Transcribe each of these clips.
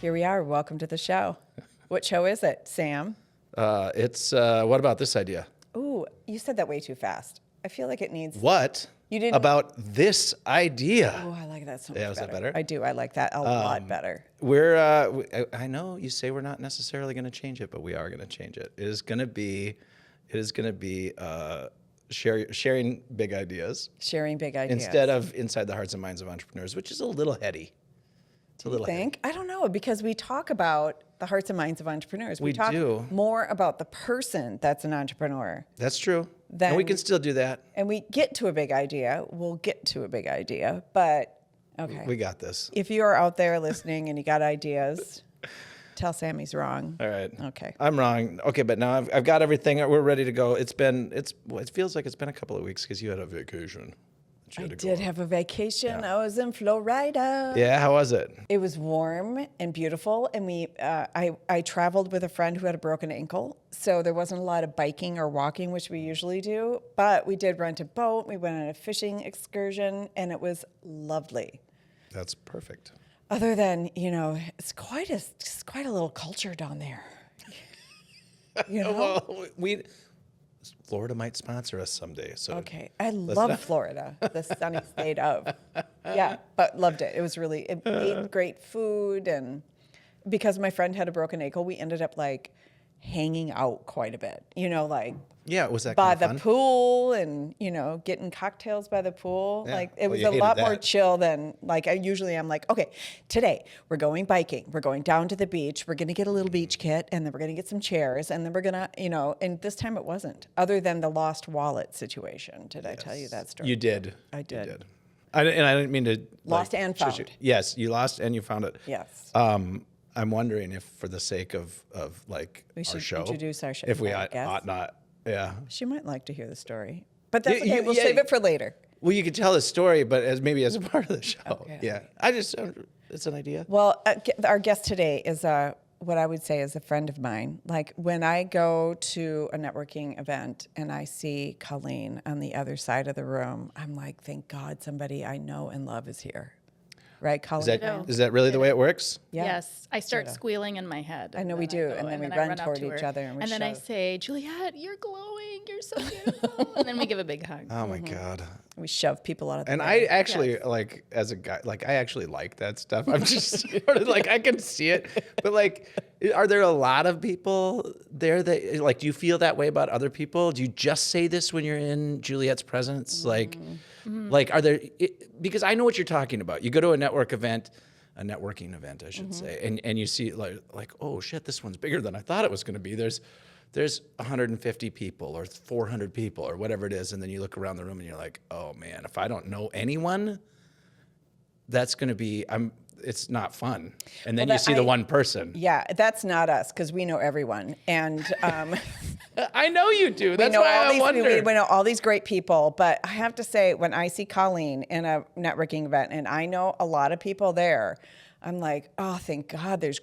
Here we are. Welcome to the show. What show is it, Sam? It's what about this idea? Ooh, you said that way too fast. I feel like it needs... What You didn't... about this idea? Oh, I like that so much Yeah, is that better? I do. I like that a lot better. I know you say we're not necessarily going to change it, but we are going to change it. It is going to be sharing big ideas. Sharing big ideas. Instead of inside the hearts and minds of entrepreneurs, which is a little heady. It's a little heady. I don't know, because we talk about the hearts and minds of entrepreneurs. We talk do. more about the person that's an entrepreneur. That's true. And we can still do that. And we get to a big idea. We'll get to a big idea, but okay. We got this. If you are out there listening and you got ideas, tell Sam he's wrong. All right. Okay. I'm wrong. Okay, but now I've got everything. We're ready to go. It feels like it's been a couple of weeks because you had a vacation. I did have a vacation. Yeah. I was in Florida. Yeah, how was it? It was warm and beautiful, and I traveled with a friend who had a broken ankle, so there wasn't a lot of biking or walking, which we usually do, but we did rent a boat. We went on a fishing excursion, and it was lovely. That's perfect. Other than, it's quite a little culture down there. Well, Florida might sponsor us someday. So okay, I love Florida, the sunny state of. Yeah, but loved it. It was really, ate great food, and because my friend had a broken ankle, we ended up hanging out quite a bit. Yeah, was that by kind of the fun? Pool, and getting cocktails by the pool. Yeah. It was you a lot hated more that. chill than I'm like, okay, today we're going biking, we're going down to the beach, we're gonna get a little beach kit, and then we're gonna get some chairs, and then we're gonna, and this time it wasn't. Other than the lost wallet situation. Did I tell you that story? You did. I did. You did. I didn't mean to Lost and shush found. you. Yes, you lost and you found it. Yes. I'm wondering if, for the sake of we our should show, introduce our show. if we I guess. ought not. Yeah. She might like to hear the story, but that's okay. We'll save it for later. Well, you could tell the story, but maybe as a part of the show. Okay. Yeah. It's an idea. Well, our guest today is what I would say is a friend of mine. When I go to a networking event and I see Colleen on the other side of the room, I'm like, thank God somebody I know and love is here. Right, Colleen? Is that really the way it works? Yeah. Yes, I start squealing in my head. I know we do, and then we run toward each other and we then I shove. say, Juliet, you're glowing, you're so beautiful. And then we give a big hug. Oh my God. We shove people out of the And way. I actually, as a guy, I actually like that stuff. I'm just sort of I can see it. But are there a lot of people there that, do you feel that way about other people? Do you just say this when you're in Juliet's presence? Are there, because I know what you're talking about. You go to a networking event, I should say, and you see oh shit, this one's bigger than I thought it was going to be. There's 150 people or 400 people or whatever it is, and then you look around the room and you're like, oh man, if I don't know anyone, that's going to be it's not fun. And then you see the one person. Yeah, that's not us, because we know everyone. And I know you do. That's why I wonder. We know all these great people. But I have to say, when I see Colleen in a networking event, and I know a lot of people there, I'm like, oh, thank God there's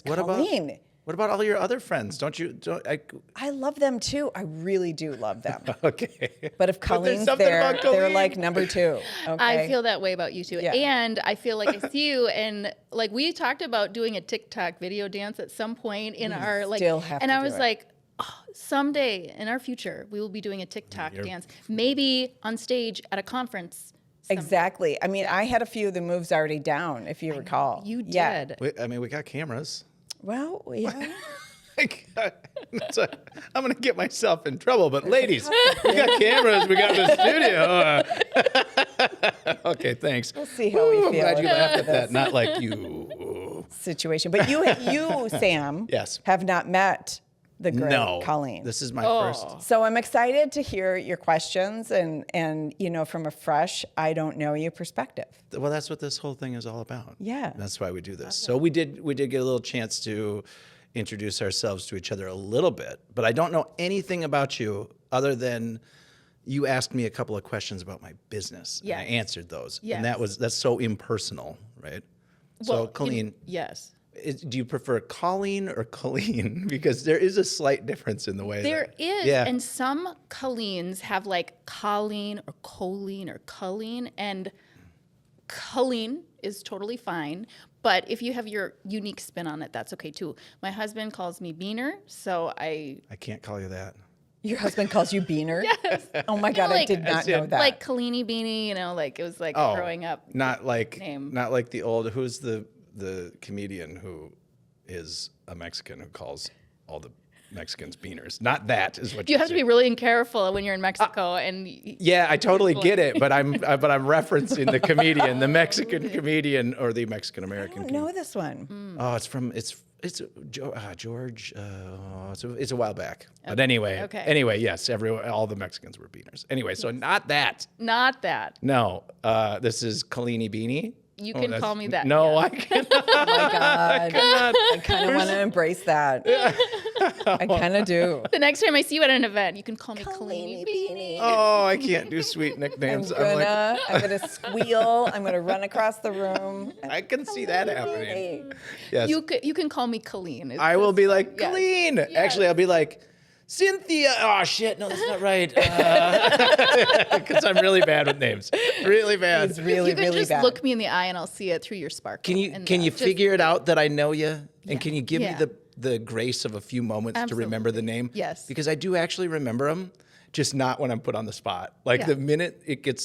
Colleen. What about all your other friends? I love them too. I really do love them. Okay. But if Colleen's something there, about Colleen. they're like number two. Okay? I feel that way about you too. Yeah. And I feel like I see you, and we talked about doing a TikTok video dance at some point in our still have and to I do was it. like, oh, someday in our future we will be doing a TikTok dance, maybe on stage at a conference. Exactly. I mean, I had a few of the moves already down, if you recall. You did. Yeah. We got cameras. Well, yeah. I'm going to get myself in trouble, but ladies, we got cameras. We got the studio. Okay, thanks. We'll see how we feel. I'm glad you after laughed at this that. Not like you. situation. But you Sam, Yes. have not met the great Colleen. This is my first. So I'm excited to hear your questions and from a fresh, I don't know you perspective. Well, that's what this whole thing is all about. Yeah. That's why we do this. So we did get a little chance to introduce ourselves to each other a little bit, but I don't know anything about you other than you asked me a couple of questions about my business. Yes. And I answered those. Yes. And that's so impersonal, right? Well, so Colleen, yes. Do you prefer Colleen or Colleen? Because there is a slight difference in the way. There is, Yeah. and some Colleens have Colleen or Colleen or Colleen, and Colleen is totally fine. But if you have your unique spin on it, that's okay too. My husband calls me Beaner, so I can't call you that. Your husband calls you Beaner? Yes. Oh my God, I like- did not know that. like Colleen Beanie, like it was like growing up. Not like name. not like the old. Who's the comedian who is a Mexican who calls all the Mexicans beaners? Not that is what You have to be really careful when you're in Mexico, and Yeah, I totally get it, but I'm referencing the comedian, the Mexican comedian or the Mexican American. I don't know this one. Oh, it's George. It's a while back. But anyway, Okay. Yes, all the Mexicans were beaners. Anyway, so not that. not that. No, this is Colleen Beanie. You can call me that. No, yes. I cannot. Oh my God. I kind of want to embrace that. I kind of do. The next time I see you at an event, you can call me Colleen Beanie. Oh, I can't do sweet nicknames. I'm gonna squeal. I'm gonna run across the room. I can see that happening. Yes. You can call me Colleen. I will be like, Yes. Colleen. Yes. Actually, I'll be like, Cynthia. Oh, shit. No, that's not right. Because I'm really bad with names. Really bad. It's really, you can really just bad. look me in the eye and I'll see it through your sparkle. Can you figure it out that I know you? And can you give Yeah. me the grace of a few moments to remember the name? Yes. Because I do actually remember them, just not when I'm put on the spot. Like Yeah. the minute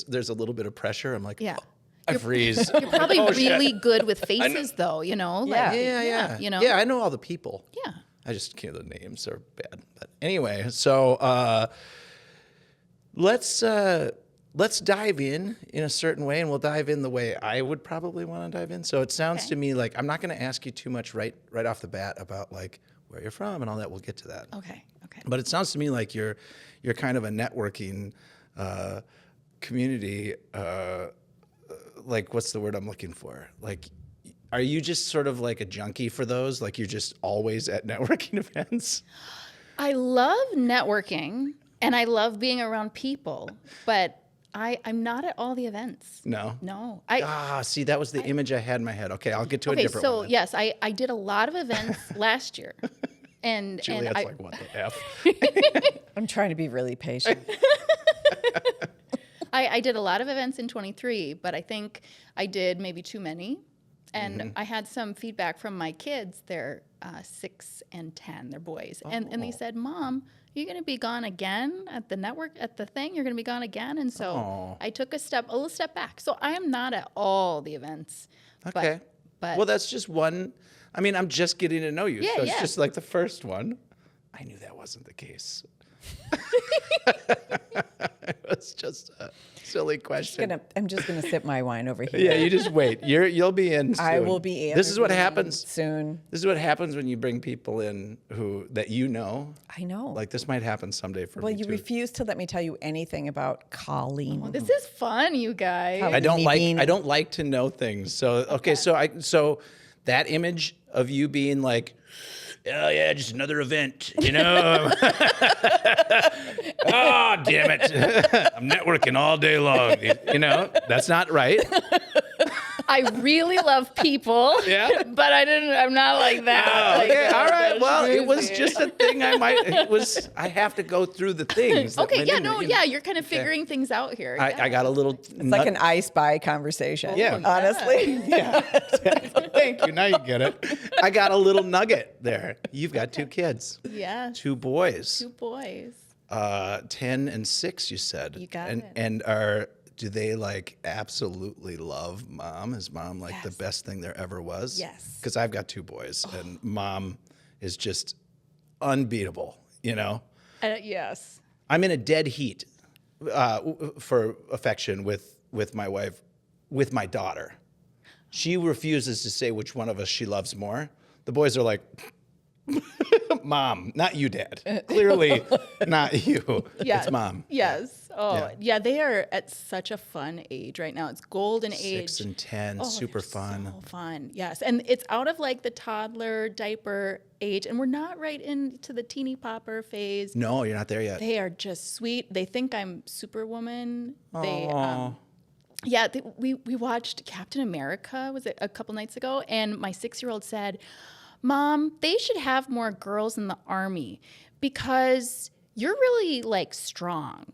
there's a little bit of pressure, I'm like, Yeah. oh, I freeze. You're probably Oh, shit. really good with faces, though. Like, Yeah. Yeah. Yeah. I know all the people. Yeah. I just can't. The names are bad. But anyway, so let's dive in a certain way, and we'll dive in the way I would probably want to dive in. So it sounds to me like I'm not going to ask you too much right off the bat about like where you're from and all that. We'll get to that. Okay. But it sounds to me like you're kind of a networking community. Like, what's the word I'm looking for? Like, are you just sort of like a junkie for those? Like, you're just always at networking events? I love networking and I love being around people, but I'm not at all the events. No. No. See, that was the image I had in my head. Okay, I'll get to a Okay, different so one. yes, I did a lot of events last year. And Juliet's I like, what the F? I'm trying to be really patient. I did a lot of events in 23, but I think I did maybe too many. And I had some feedback from my kids. They're 6 and 10. They're boys. And they said, Mom, you're going to be gone again at the thing? You're going to be gone again? And so I took a little step back. So I am not at all the events. Okay. But Well, that's just one. I mean, I'm just getting to know you. Yeah, so it's yeah. just like the first one. I knew that wasn't the case. It was just a silly question. I'm just gonna sip my wine over here. Yeah, you just wait. You'll be in soon. I will be in. This is what happens. soon. This is what happens when you bring people in that you know. I know. Like, this might happen someday for well, me you too. refuse to let me tell you anything about Colleen. this is fun, you guys. I don't Beanie. like to know things. So so that image of you being like, oh yeah, just another event, you know. Oh, damn it. I'm networking all day long. You know, that's not right. I really love people. Yeah. But I'm not like that. Oh, Like, okay, all right. that's Well, it was crazy. just a thing I have to go through the things. that Okay, went yeah, into no, it. yeah, you're kind of figuring things out here. I got a little. It's like an I Spy conversation. Yeah. Honestly. Yeah, exactly. Thank you. Now you get it. I got a little nugget there. You've got 2 kids. Yeah. 2 boys. 2 boys. 10 and 6, you said. You got and, it. And do they like absolutely love mom? Is mom like the Yes. best thing there ever was? Yes. Because I've got 2 boys, and mom is just unbeatable. You know, Yes. I'm in a dead heat for affection with my wife, with my daughter. She refuses to say which one of us she loves more. The boys are like, Mom, not you, Dad. Clearly not you. Yeah. It's mom. Yes. Oh, Yeah. yeah. They are at such a fun age right now. It's golden 6 age. and 10, Oh, super they're fun. So fun. Yes. And it's out of like the toddler diaper age. And we're not right into the teeny popper phase. No, you're not there yet. They are just sweet. They think I'm Superwoman. They, Aw. yeah, we watched Captain America, was it a couple nights ago? And my 6-year-old said, Mom, they should have more girls in the army because you're really like strong.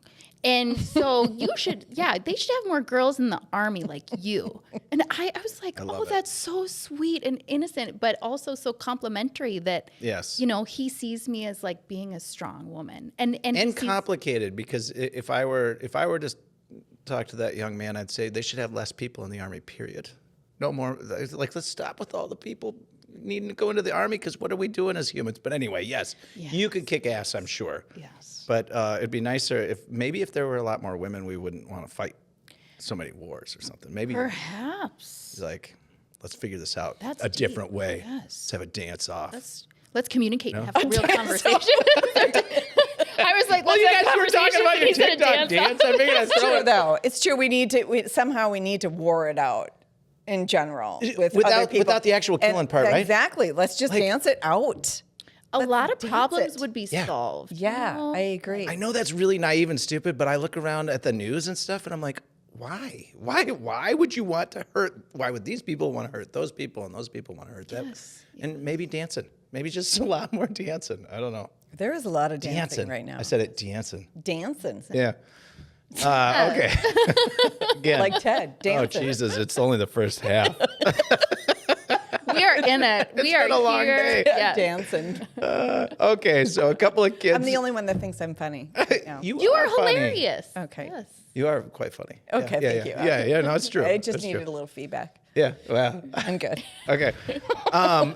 And so they should have more girls in the Army like you. And I was like, oh, that's so sweet and innocent, but also so complimentary that, Yes. He sees me as like being a strong woman. And complicated, because if I were to talk to that young man, I'd say they should have less people in the Army, period. No more, like, let's stop with all the people needing to go into the Army, because what are we doing as humans? But anyway, yes, you could kick ass, I'm sure. Yes. But it'd be nicer if there were a lot more women, we wouldn't want to fight so many wars or something. Maybe perhaps. like, let's figure this out That's a deep. different way. Yes. Let's have a dance off. Let's communicate and have a real conversation. I was like, Well, let's you have guys were talking about your conversation TikTok dance. I figured I'd It's throw true, it. though. It's true. We need to war it out in general with other people. Without the actual killing part, right? Exactly. Let's just dance it out. A lot of dance problems it. would be Yeah. solved. Yeah, I agree. I know that's really naive and stupid, but I look around at the news and stuff, and I'm like, why? Why would you want to hurt? Why would these people want to hurt those people, and those people want to hurt them? Yes. And maybe dancing. Maybe just a lot more dancing. I don't know. There is a lot of dancing right now. I said it, dancing. Dancing. Yeah. Okay. Again. Like Ted, dancing. Oh, Jesus, it's only the first half. We are in it. We are been a long here. day. Yes. Dancing. Okay, so a couple of kids. I'm the only one that thinks I'm funny. right now. You are funny. hilarious. Okay. Yes. You are quite funny. Okay, yeah, thank yeah. you. Yeah, no, it's true. I just It's needed true. a little feedback. Yeah, well, I'm good. okay. All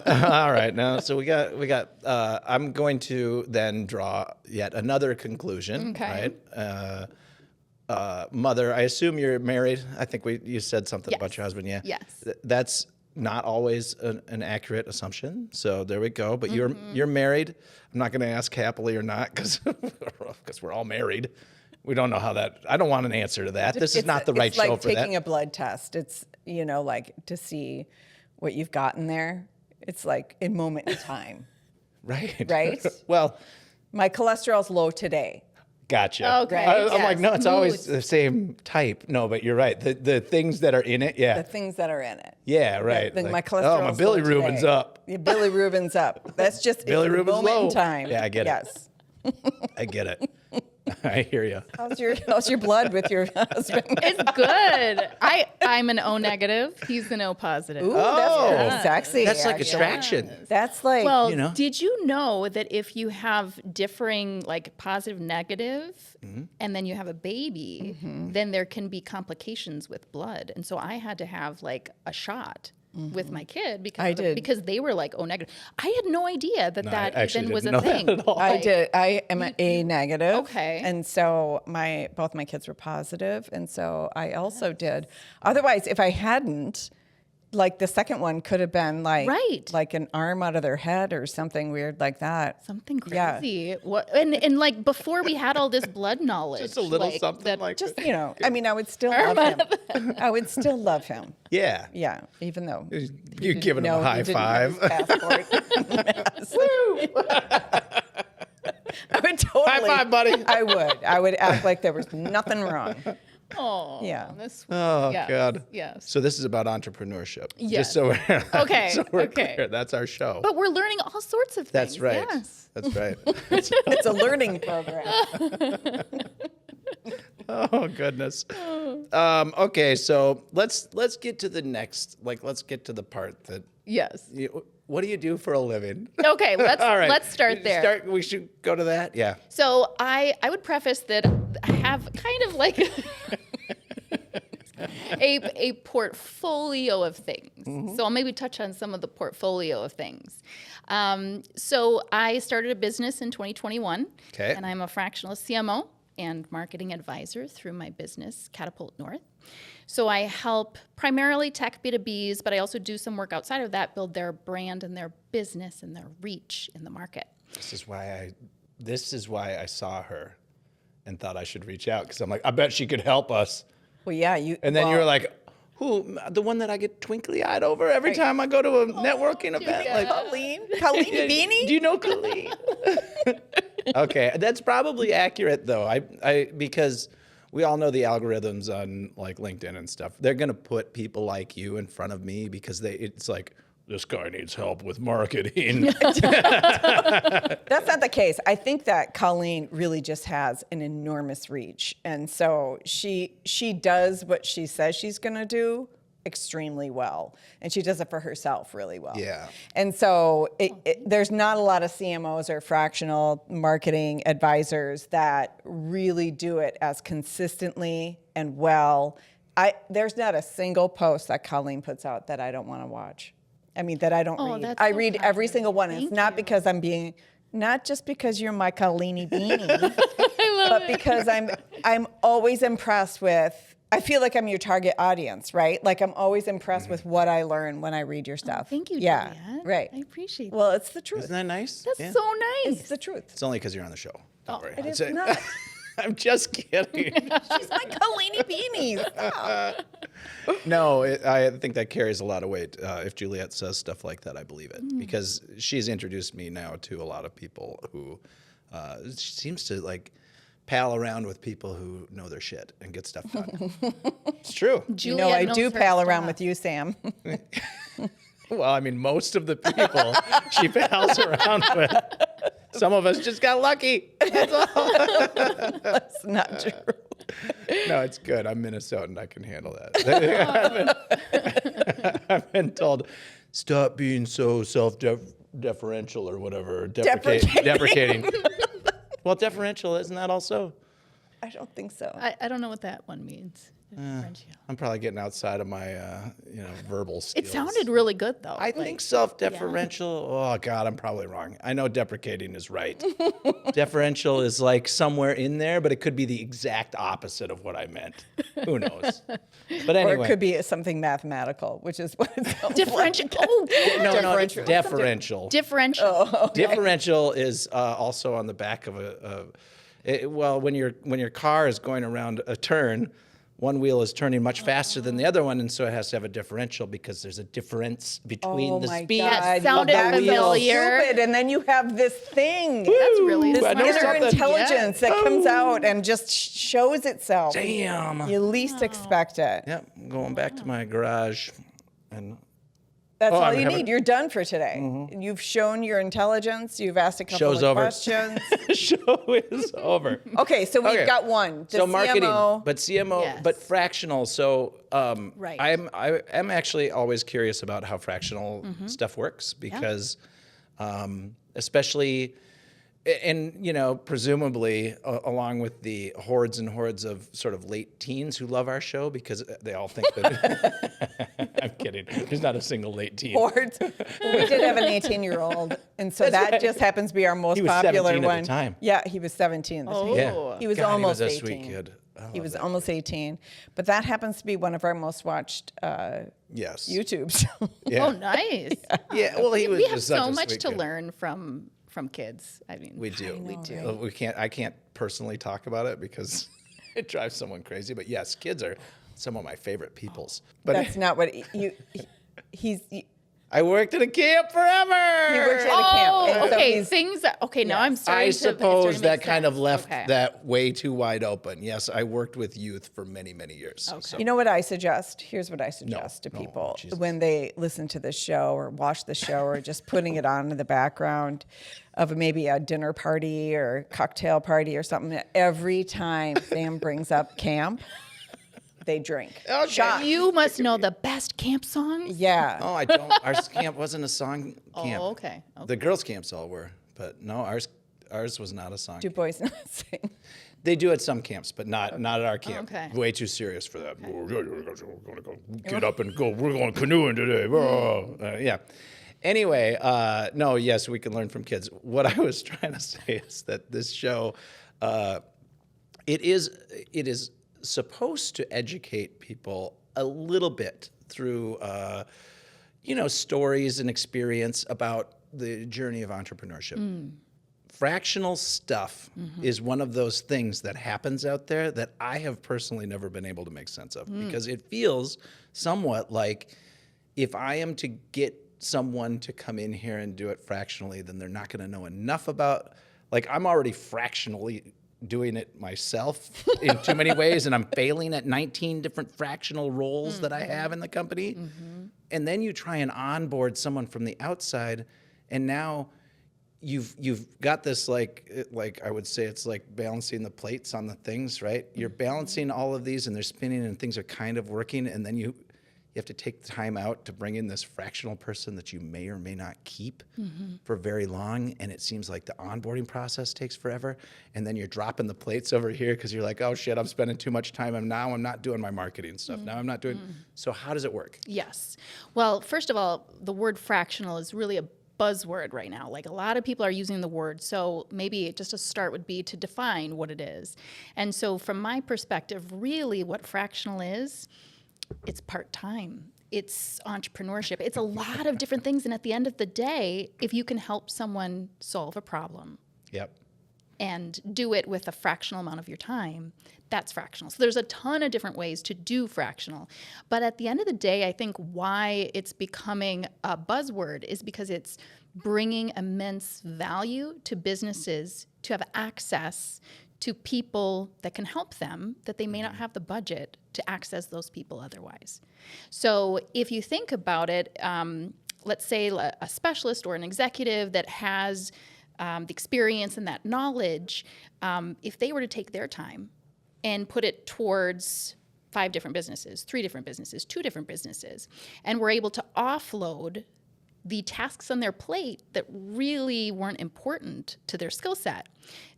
right. Now, so we got. I'm going to then draw yet another conclusion. Okay. Right. Mother, I assume you're married. I think you said something about Yes. your husband. Yeah. Yes. That's not always an accurate assumption. So there we go. But Mm-hmm. you're married. I'm not going to ask happily or not because we're all married. We don't know how that. I don't want an answer to that. This is not the right it's like show for that. taking a blood test. It's, like to see what you've gotten there. It's like a moment in time. Right. Right? Well, My cholesterol's low today. gotcha. Okay, I'm like, yes. no, it's always Moods. the same type. No, but you're right. The things that are in it, yeah. The things that are in it. Yeah, right. My Like, cholesterol. oh, my bilirubin's up. Yeah, bilirubin's up. That's just it's a Bilirubin's moment low. in time. Yeah, I get it. Yes. I get it. I hear you. How's your blood with your husband? It's good. I'm an O negative. He's an O positive. Ooh, Oh. that's pretty sexy. That's like actually. attraction. That's like Well, did you know that if you have differing, like positive, negative, Mm-hmm. and then you have a baby, then there can be complications with blood. And so I had to have like a shot with my kid because they were like O negative. I had no idea that I actually even was didn't a know that thing. at all. I did. I am an A negative. Okay. And so both my kids were positive, and so I also did. Otherwise, if I hadn't, like the second one could have been like Right. like an arm out of their head or something weird like that. Something Yeah. crazy. What? And like before we had all this blood knowledge, Just a little like, something that like Just I mean, I would still love him. I would still love him. Yeah. Yeah, even though You're giving him a high five. Passport. Yes. I would totally. High five, buddy. I would act like there was nothing wrong. Oh, Yeah. That's, Oh, yes, God. Yes. So this is about entrepreneurship. Yes. Just so we're, Okay, so we're okay. clear. That's our show. But we're learning all sorts of things. That's right. Yes. That's right. It's a learning program. Oh goodness. Okay, so let's get to the next. Let's get to the part that. Yes. What do you do for a living? Okay, All right. let's start there. We should go to that. Yeah. So I would preface that I have kind of like a portfolio of things. So I'll maybe touch on some of the portfolio of things. So I started a business in 2021. Okay. And I'm a fractional CMO and marketing advisor through my business, Catapult North. So I help primarily tech B2Bs, but I also do some work outside of that, build their brand and their business and their reach in the market. This is why I saw her and thought I should reach out because I'm like, I bet she could help us. Well, yeah, And then you were like, who? The one that I get twinkly-eyed over every time I go to a networking event? yeah. Like, Colleen Beanie. do you know Colleen? Okay, that's probably accurate though. I because we all know the algorithms on like LinkedIn and stuff. They're gonna put people like you in front of me because it's like this guy needs help with marketing. That's not the case. I think that Colleen really just has an enormous reach. And so she does what she says she's going to do extremely well. And she does it for herself really well. Yeah. And so there's not a lot of CMOs or fractional marketing advisors that really do it as consistently and well. There's not a single post that Colleen puts out that I don't want to watch. I mean, that I don't read. That's I so read every kind. single one. And it's Thank not you. because not just because you're my Colleeny beanie, but because I'm always impressed with, I feel like I'm your target audience, right? Like I'm always impressed with what I learn when I read your stuff. Thank you, Yeah, Juliet. right. I appreciate that. Well, it's the truth. Isn't that nice? That's Yeah. so nice. It's the truth. It's only because you're on the show. Don't worry. It is It's- not. I'm just kidding. She's my Colleeny beanie. Stop. No, I think that carries a lot of weight. If Juliet says stuff like that, I believe it because she's introduced me now to a lot of people who she seems to like pal around with people who know their shit and get stuff done. It's true. You know, I do pal around with you, Sam. Well, I mean, most of the people she pals around with. Some of us just got lucky. That's all. That's not true. No, it's good. I'm Minnesotan. I can handle that. I've been told, stop being so self-deferential or whatever. Deprecating. Well, deferential, isn't that also? I don't think so. I don't know what that one means. Differential. I'm probably getting outside of my, verbal skills. It sounded really good though. I think self-deferential. Oh God, I'm probably wrong. I know deprecating is right. Deferential is like somewhere in there, but it could be the exact opposite of what I meant. Who knows? But anyway, Or it could be something mathematical, which is what it sounds differential. like. Oh, no, it's deferential. differential. Differential is also on the back of when your car is going around a turn, one wheel is turning much faster than the other one, and so it has to have a differential because there's a difference between the speed That of sounded the wheels. familiar. Stupid, and then you have this thing. That's really This I know inner something. intelligence that comes out and just shows itself. Damn. You least expect it. Yep, I'm going back to my garage, and That's all I'm you having- need. You're done for today. You've shown your intelligence. You've asked a couple Show's of over. questions. the show is over. Okay, so we've Okay. got one. The So marketing, CMO. but CMO, Yes. but fractional. So Right. I'm actually always curious about how fractional stuff works because, especially, and presumably along with the hordes and hordes of sort of late teens who love our show because they all think that. I'm kidding. There's not a single late teen. Boards. We did have an 18-year-old, and so that just happens to be our most He was popular 17 at the one. time. Yeah, he was 17 at the time. Oh. Yeah. He was God, almost he was a 18. sweet kid. I He love was that. almost 18, but that happens to be one of our most watched Yes. YouTubes. Yeah. Oh, nice. Yeah. Well, he was We have just such so a much sweet to kid. learn from kids. I mean, We do. know, We do. right? We can't. I can't personally talk about it because it drives someone crazy. But yes, kids are some of my favorite peoples. But That's not what he's. I worked at a camp forever. He works at a camp. Oh, and so okay. he's- Things that okay. Now I'm starting I to. it's starting suppose to that make kind of sense. left Okay. that way too wide open. Yes, I worked with youth for many, many years. So. You know what I suggest? Here's what I suggest to no, people Jesus. when they listen to this show or watch the show or just putting it on in the background of maybe a dinner party or cocktail party or something. Every time Sam brings up camp, they drink. Shot. You must know the best camp songs. Yeah. Oh, I don't. Our camp wasn't a song camp. Oh, okay. The girls' camps all were, but no, ours was not a song. Do boys not sing? They do at some camps, but not at our camp. Okay. Way too serious for that. We're gonna go get up and go. We're going canoeing today. Yeah. Anyway, no, yes, we can learn from kids. What I was trying to say is that this show, it is supposed to educate people a little bit through, stories and experience about the journey of entrepreneurship. Fractional stuff is one of those things that happens out there that I have personally never been able to make sense of because it feels somewhat like if I am to get someone to come in here and do it fractionally, then they're not going to know enough about, like I'm already fractionally doing it myself in too many ways, and I'm failing at 19 different fractional roles that I have in the company. And then you try and onboard someone from the outside, and now you've got this like I would say it's like balancing the plates on the things, right? You're balancing all of these, and they're spinning, and things are kind of working, and then you have to take the time out to bring in this fractional person that you may or may not keep for very long, and it seems like the onboarding process takes forever, and then you're dropping the plates over here because you're like, oh shit, I'm spending too much time, and now I'm not doing my marketing stuff. Now I'm not doing. So how does it work? Yes. Well, first of all, the word fractional is really a buzzword right now. Like a lot of people are using the word. So maybe just a start would be to define what it is. And so from my perspective, really what fractional is, it's part-time. It's entrepreneurship. It's a lot of different things. And at the end of the day, if you can help someone solve a problem and do it with a fractional amount of your time, that's fractional. So there's a ton of different ways to do fractional. But at the end of the day, I think why it's becoming a buzzword is because it's bringing immense value to businesses to have access to people that can help them, that they may not have the budget to access those people otherwise. So if you think about it, let's say a specialist or an executive that has the experience and that knowledge, if they were to take their time and put it towards 5 different businesses, 3 different businesses, 2 different businesses, and were able to offload the tasks on their plate that really weren't important to their skill set,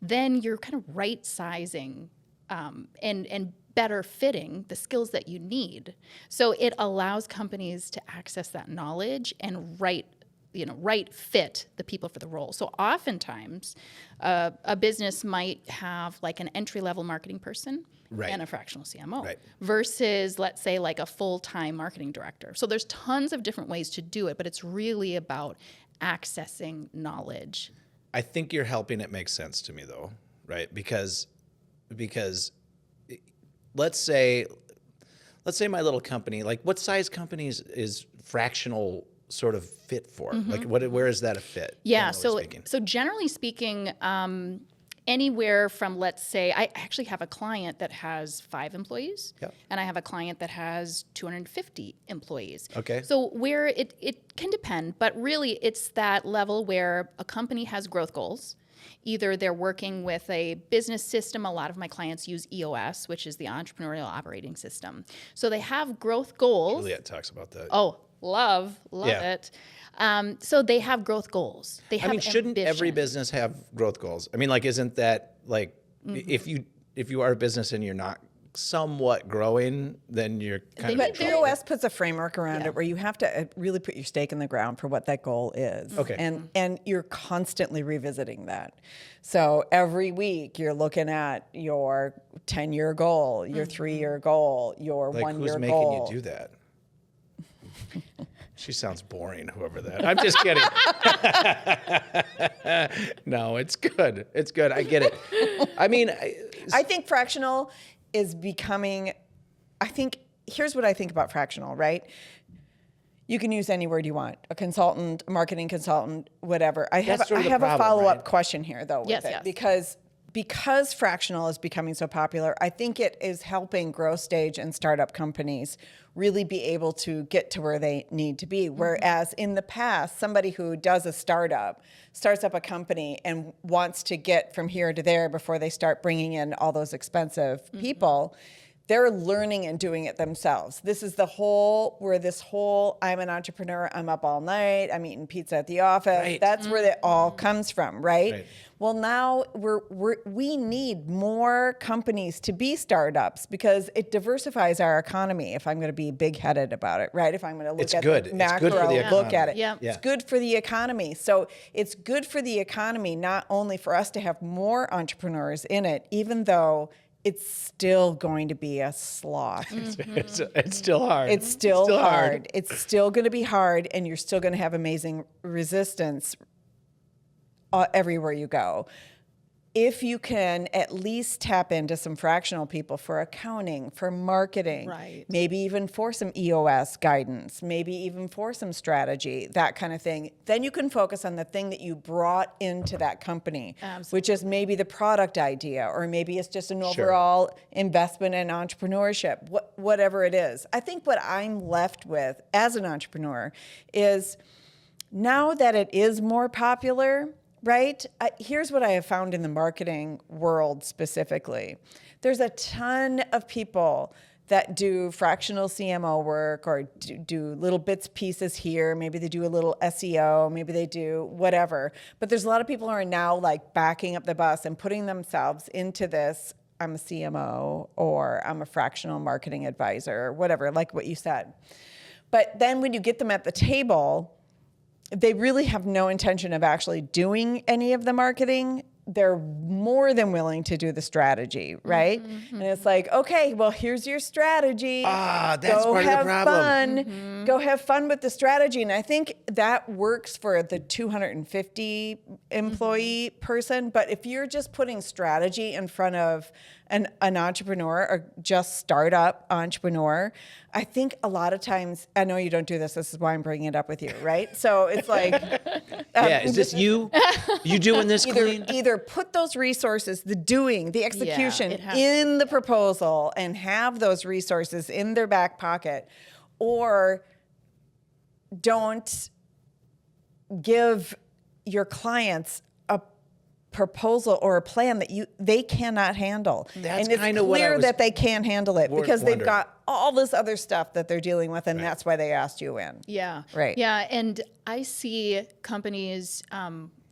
then you're kind of right-sizing and better fitting the skills that you need. So it allows companies to access that knowledge and right fit the people for the role. So oftentimes, a business might have like an entry-level marketing person and a fractional CMO versus, let's say, like a full-time marketing director. So there's tons of different ways to do it, but it's really about accessing knowledge. I think you're helping it make sense to me, though, right? Because let's say my little company, like what size companies is fractional sort of fit for? Like where is that a fit? Yeah, so generally speaking, anywhere from, let's say, I actually have a client that has 5 employees, and I have a client that has 250 employees. Okay. So where it can depend, but really it's that level where a company has growth goals. Either they're working with a business system. A lot of my clients use EOS, which is the Entrepreneurial Operating System. So they have growth goals. Juliet talks about that. Oh, love it. So they have growth goals. They have shouldn't every business have growth goals? I mean, like, isn't that like if you are a business and you're not somewhat growing, then you're kind of. But EOS puts a framework around it where you have to really put your stake in the ground for what that goal is. Okay. And you're constantly revisiting that. So every week you're looking at your 10-year goal, your 3-year goal, your 1-year goal. Who's making you do that? She sounds boring, whoever that. I'm just kidding. No, it's good. It's good. I get it. I mean, I think fractional is becoming, here's what I think about fractional, right? You can use any word you want, a consultant, a marketing consultant, whatever. I have a follow-up question here, though, with it. Because fractional is becoming so popular, I think it is helping growth stage and startup companies really be able to get to where they need to be. Whereas in the past, somebody who does a starts up a company and wants to get from here to there before they start bringing in all those expensive people, they're learning and doing it themselves. This is I'm an entrepreneur, I'm up all night, I'm eating pizza at the office. Right. That's where it all comes from, right? Well, now we need more companies to be startups because it diversifies our economy. If I'm going to be big-headed about it, right? If I'm going to look at the macro, look at it. It's good for the economy. So it's good for the economy, not only for us to have more entrepreneurs in it, even though it's still going to be a slog. It's still hard. It's still hard. It's still going to be hard, and you're still going to have amazing resistance everywhere you go. if you can at least tap into some fractional people for accounting, for marketing, Right. maybe even for some EOS guidance, maybe even for some strategy, that kind of thing, then you can focus on the thing that you brought into that company, which is maybe the product idea, or maybe it's just an overall investment in entrepreneurship, whatever it is. I think what I'm left with as an entrepreneur is, now that it is more popular, right? Here's what I have found in the marketing world specifically. There's a ton of people that do fractional CMO work, or do little bits, pieces here. Maybe they do a little SEO, maybe they do whatever. But there's a lot of people who are now like backing up the bus and putting themselves into this, I'm a CMO, or I'm a fractional marketing advisor, or whatever, like what you said. But then when you get them at the table, they really have no intention of actually doing any of the marketing. They're more than willing to do the strategy, right? And it's like, okay, well, here's your strategy. That's Go part of the have problem. fun. Go have fun with the strategy. And I think that works for the 250 employee person. But if you're just putting strategy in front of an entrepreneur, or just startup entrepreneur, I think a lot of times, I know you don't do this is why I'm bringing it up with you, right? So it's like, Is this you? You doing this, Colleen? either put those resources, the doing, the execution in the proposal, and have those resources in their back pocket, or don't give your clients a proposal or a plan that they cannot handle. That's and it's kind of what I clear was that they can't handle it because they've wondering. got all this other stuff that they're dealing with, and that's why they asked you in. Yeah. Right. Yeah. And I see companies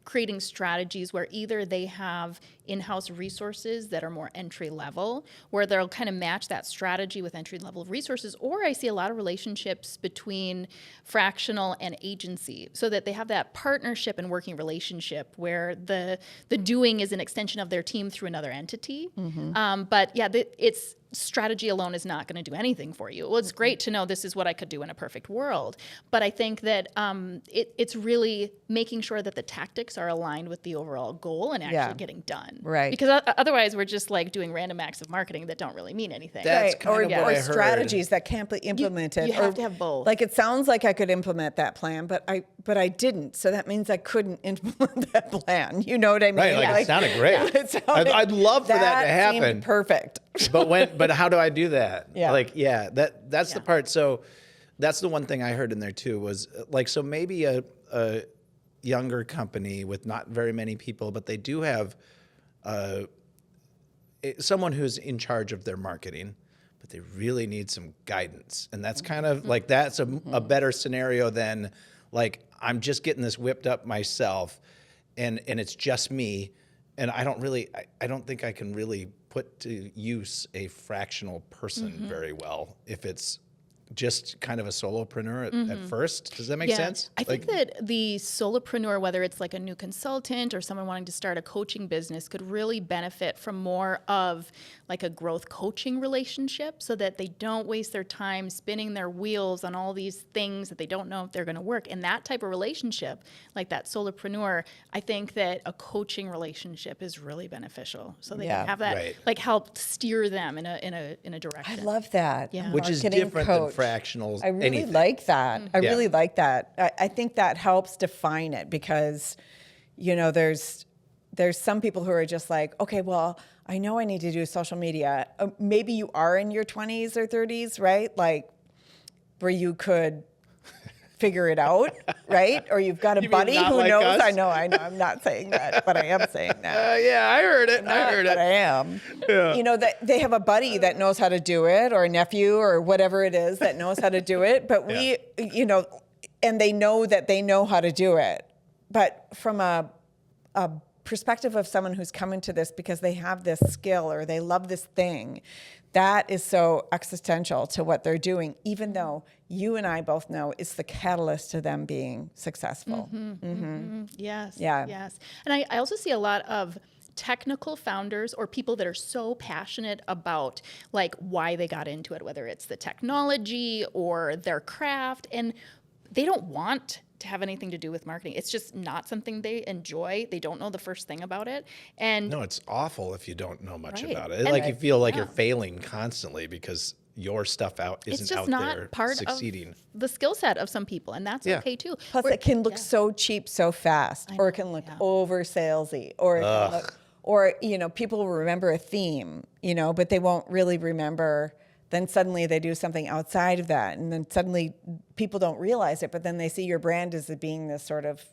creating strategies where either they have in-house resources that are more entry level, where they'll kind of match that strategy with entry level resources, or I see a lot of relationships between fractional and agency, so that they have that partnership and working relationship where the doing is an extension of their team through another entity. But yeah, it's strategy alone is not going to do anything for you. Well, it's great to know this is what I could do in a perfect world, but I think that it's really making sure that the tactics are aligned with the overall goal and actually getting done. Right. Because otherwise we're just like doing random acts of marketing that don't really mean anything. That's Right. kind of what I heard. Strategies that can't be implemented. You have or, to have both. Like, it sounds like I could implement that plan, but I didn't. So that means I couldn't implement that plan. You know what I mean? Right, like, it sounded great. It sounded- I'd love for that to seemed happen. perfect. But how do I do that? Yeah. That's the part. So that's the one thing I heard in there too, was like, so maybe a younger company with not very many people, but they do have someone who's in charge of their marketing, but they really need some guidance. And that's kind of like, that's a better scenario than like, I'm just getting this whipped up myself and it's just me. And I don't think I can really put to use a fractional person very well if it's just kind of a solopreneur at first. Does that make sense? I think that the solopreneur, whether it's like a new consultant or someone wanting to start a coaching business, could really benefit from more of like a growth coaching relationship, so that they don't waste their time spinning their wheels on all these things that they don't know if they're going to work. And that type of relationship, like that solopreneur, I think that a coaching relationship is really beneficial. So they can have that like help steer them in a direction. I love that. Yeah. Which is Marketing different coach. than fractionals. I really anything. like that. I Yeah. really like that. I think that helps define it, because, you know, there's some people who are just like, okay, well, I know I need to do social media. Maybe you are in your 20s or 30s, right? Like, where you could figure it out, right? Or you've got a You mean buddy not who like knows. us? I know. I'm not saying that, but I am saying that. Yeah, I heard it. But I am. You know, that they have a buddy that knows how to do it, or a nephew, or whatever it is that knows how to do it. But we, you know, and they know that they know how to do it. But from a perspective of someone who's come into this because they have this skill or they love this thing, that is so existential to what they're doing, even though you and I both know it's the catalyst to them being successful. Yes. Yeah. Yes. And I also see a lot of technical founders or people that are so passionate about like why they got into it, whether it's the technology or their craft, and they don't want to have anything to do with marketing. It's just not something they enjoy. They don't know the first thing about it. And No, it's awful if you don't know much Right. about it. And Like you feel like yeah. you're failing constantly because your stuff it's isn't just out not there part succeeding. of the skill set of some people, and that's Yeah. okay too. Plus, We're- it can look so cheap so fast, or it can look yeah. over salesy, or it can look, or people will remember a theme, but they won't really remember. Then suddenly they do something outside of that, and then suddenly people don't realize it, but then they see your brand as it being this sort of,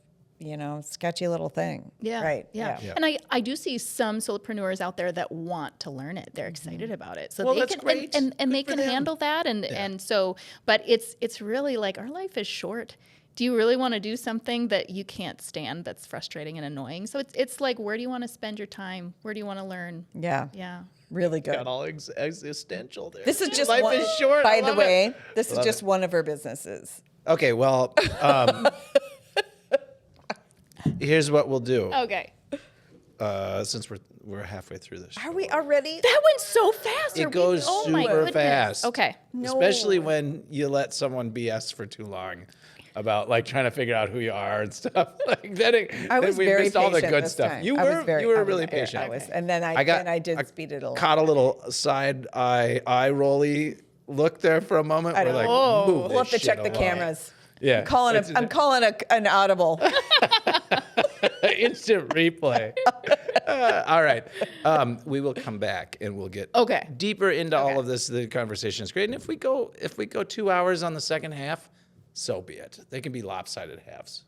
sketchy little thing. Yeah. Right. Yeah. And I do see some solopreneurs out there that want to learn it. They're excited about it. So Well, they that's can great. and Good they for can them. handle that and so but it's really like our life is short. Do you really want to do something that you can't stand that's frustrating and annoying? So it's like, where do you want to spend your time? Where do you want to learn? Yeah. Yeah. Really good. Got all existential there. This is just Life one, is short. by I the love way, it. this is Love just it. one of her businesses. Okay, well, here's what we'll do. Okay. Since we're halfway through this. Are we already? That went so fast. It goes my super goodness. fast. Okay. Especially when you let someone BS for too long about like trying to figure out who you are and stuff. Like then I was we very missed all the patient good this stuff. time. You I was were really I patient. was, and then I did speed it along. Caught a little side eye rolly look there for a moment. I We're know. like, Whoa. move We'll this have to shit check the along. cameras. Yeah. I'm calling an audible. Instant replay. All right. We will come back and we'll get Okay. deeper into all of this. The conversation is great. And if we go 2 hours on the second half, so be it. They can be lopsided halves.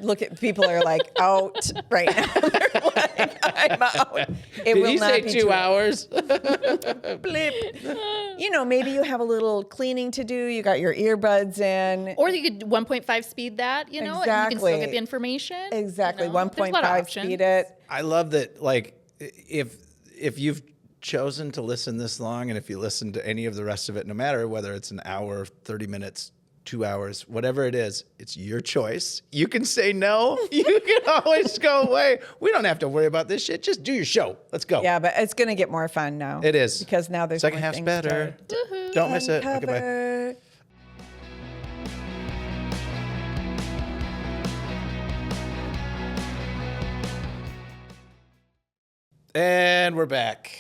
Look at people are like out right now. They're like, I'm out. It Did will he not say be 2 hours? Blip. Maybe you have a little cleaning to do. You got your earbuds in. Or you could 1.5 speed that, and you can still Exactly. get the information. Exactly. There's a lot of 1.5 options. speed it. I love that. Like, if you've chosen to listen this long, and if you listen to any of the rest of it, no matter whether it's an hour, 30 minutes, 2 hours, whatever it is, it's your choice. You can say no. You can always go away. We don't have to worry about this shit. Just do your show. Let's go. Yeah, but it's going to get more fun now. It is. Because now there's Second more half's things better. to Don't miss it. Okay, bye. uncover. And we're back.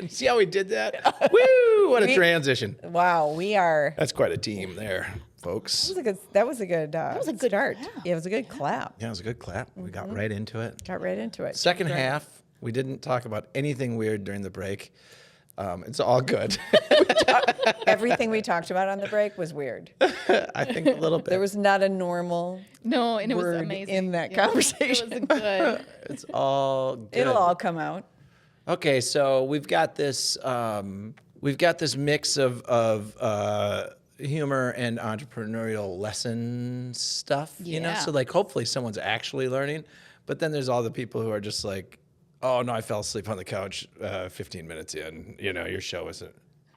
See how we did that? Woo! What a transition. Wow, we are. That's quite a team there, folks. That was a good start. clap. Yeah, it was a good clap. Yeah, it was a good clap. We got right into it. Got right into it. Second half, we didn't talk about anything weird during the break. It's all good. Everything we talked about on the break was weird. I think a little bit. There was not a normal No, and it was word amazing. in that Yeah, conversation. It was good. It's all good. It'll all come out. Okay, so we've got this mix of humor and entrepreneurial lesson stuff, you know? Yeah. So like hopefully someone's actually learning, but then there's all the people who are just like, oh no, I fell asleep on the couch 15 minutes in, your show isn't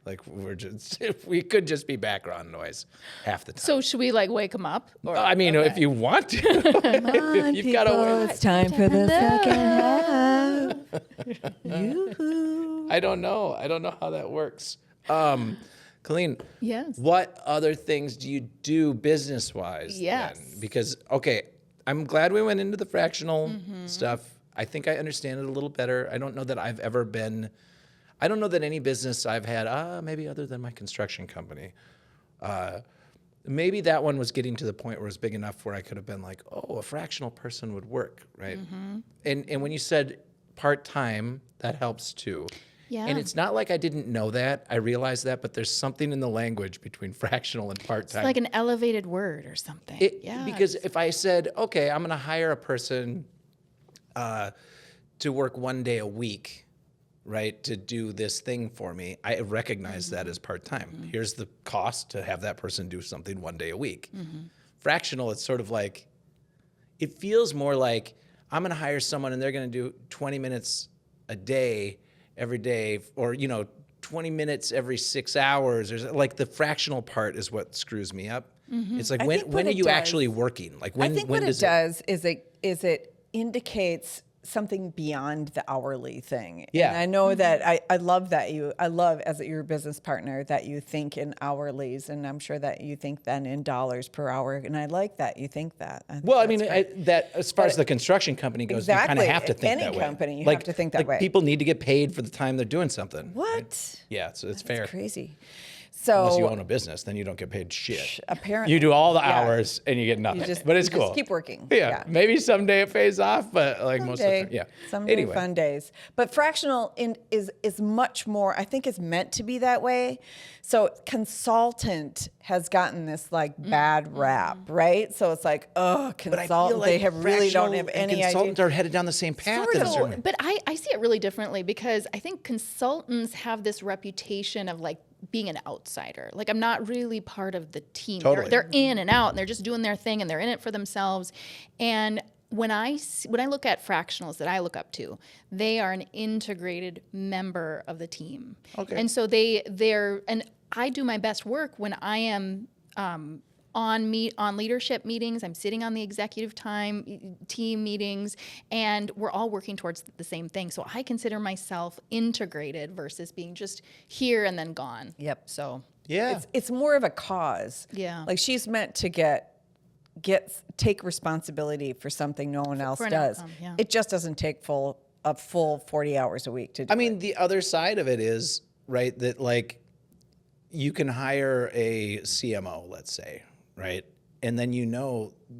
like we could just be background noise half the time. So should we wake them up? Or, I mean, if you want to, if you've got a It's time for the second half. Yoo-hoo. I don't know how that works. Colleen, Yes. what other things do you do business-wise? Yes. Then? Because, okay, I'm glad we went into the fractional stuff. I think I understand it a little better. I don't know that I've ever been, I don't know that any business I've had, maybe other than my construction company, maybe that one was getting to the point where it was big enough where I could have been like, oh, a fractional person would work, right? And when you said part-time, that helps too. Yeah. And it's not like I didn't know that. I realized that, but there's something in the language between fractional and It's part-time. like an elevated word or something. Because if I said, okay, I'm going to hire a person to work 1 day a week, right, to do this thing for me, I recognize that as part-time. Here's the cost to have that person do something 1 day a week. Fractional, it's sort of like, it feels more like I'm going to hire someone and they're going to do 20 minutes a day every day, or 20 minutes every 6 hours, or like the fractional part is what screws me up. It's like I when think what are it you does- actually working? Like when I think when what does it does is it indicates something beyond the hourly thing. Yeah. And I know that I love that I love as your business partner that you think in hourlies, and I'm sure that you think then in dollars per hour. And I like that you think that. think Well, I that's mean, great. that as far as the construction company goes, you kind Exactly. of have to think Any that way. company, you have to think that way. People need to get paid for the time they're doing something. What? Yeah, so it's fair. Crazy. Unless you So own a business, then you don't get paid shit. apparently You do all the yeah. hours and you get nothing. But it's you cool. Just keep working. Yeah, maybe someday it pays off, but like most of the time, yeah. Someday Anyway, fun days. But fractional is much more, I think is meant to be that way. So consultant has gotten this like bad rap, right? So it's like, oh, but I feel consultant, like they have really don't have fractional and any consultants idea. are headed down the same path. Sort in a of. certain way. But I see it really differently because I think consultants have this reputation of like being an outsider. Like I'm not really part of the team. Totally. They're in and out and they're just doing their thing and they're in it for themselves. And when I look at fractionals that I look up to, they are an integrated member of the team. Okay. And so they're and I do my best work when I am on leadership meetings. I'm sitting on the executive team meetings, and we're all working towards the same thing. So I consider myself integrated versus being just here and then gone. Yep. So Yeah. It's more of a cause. Yeah. Like she's meant to take responsibility for something no one else an does. outcome, yeah. It just doesn't take a full 40 hours a week to do I mean, the other side of it is, right, that like you can hire a CMO, let's say, right? And then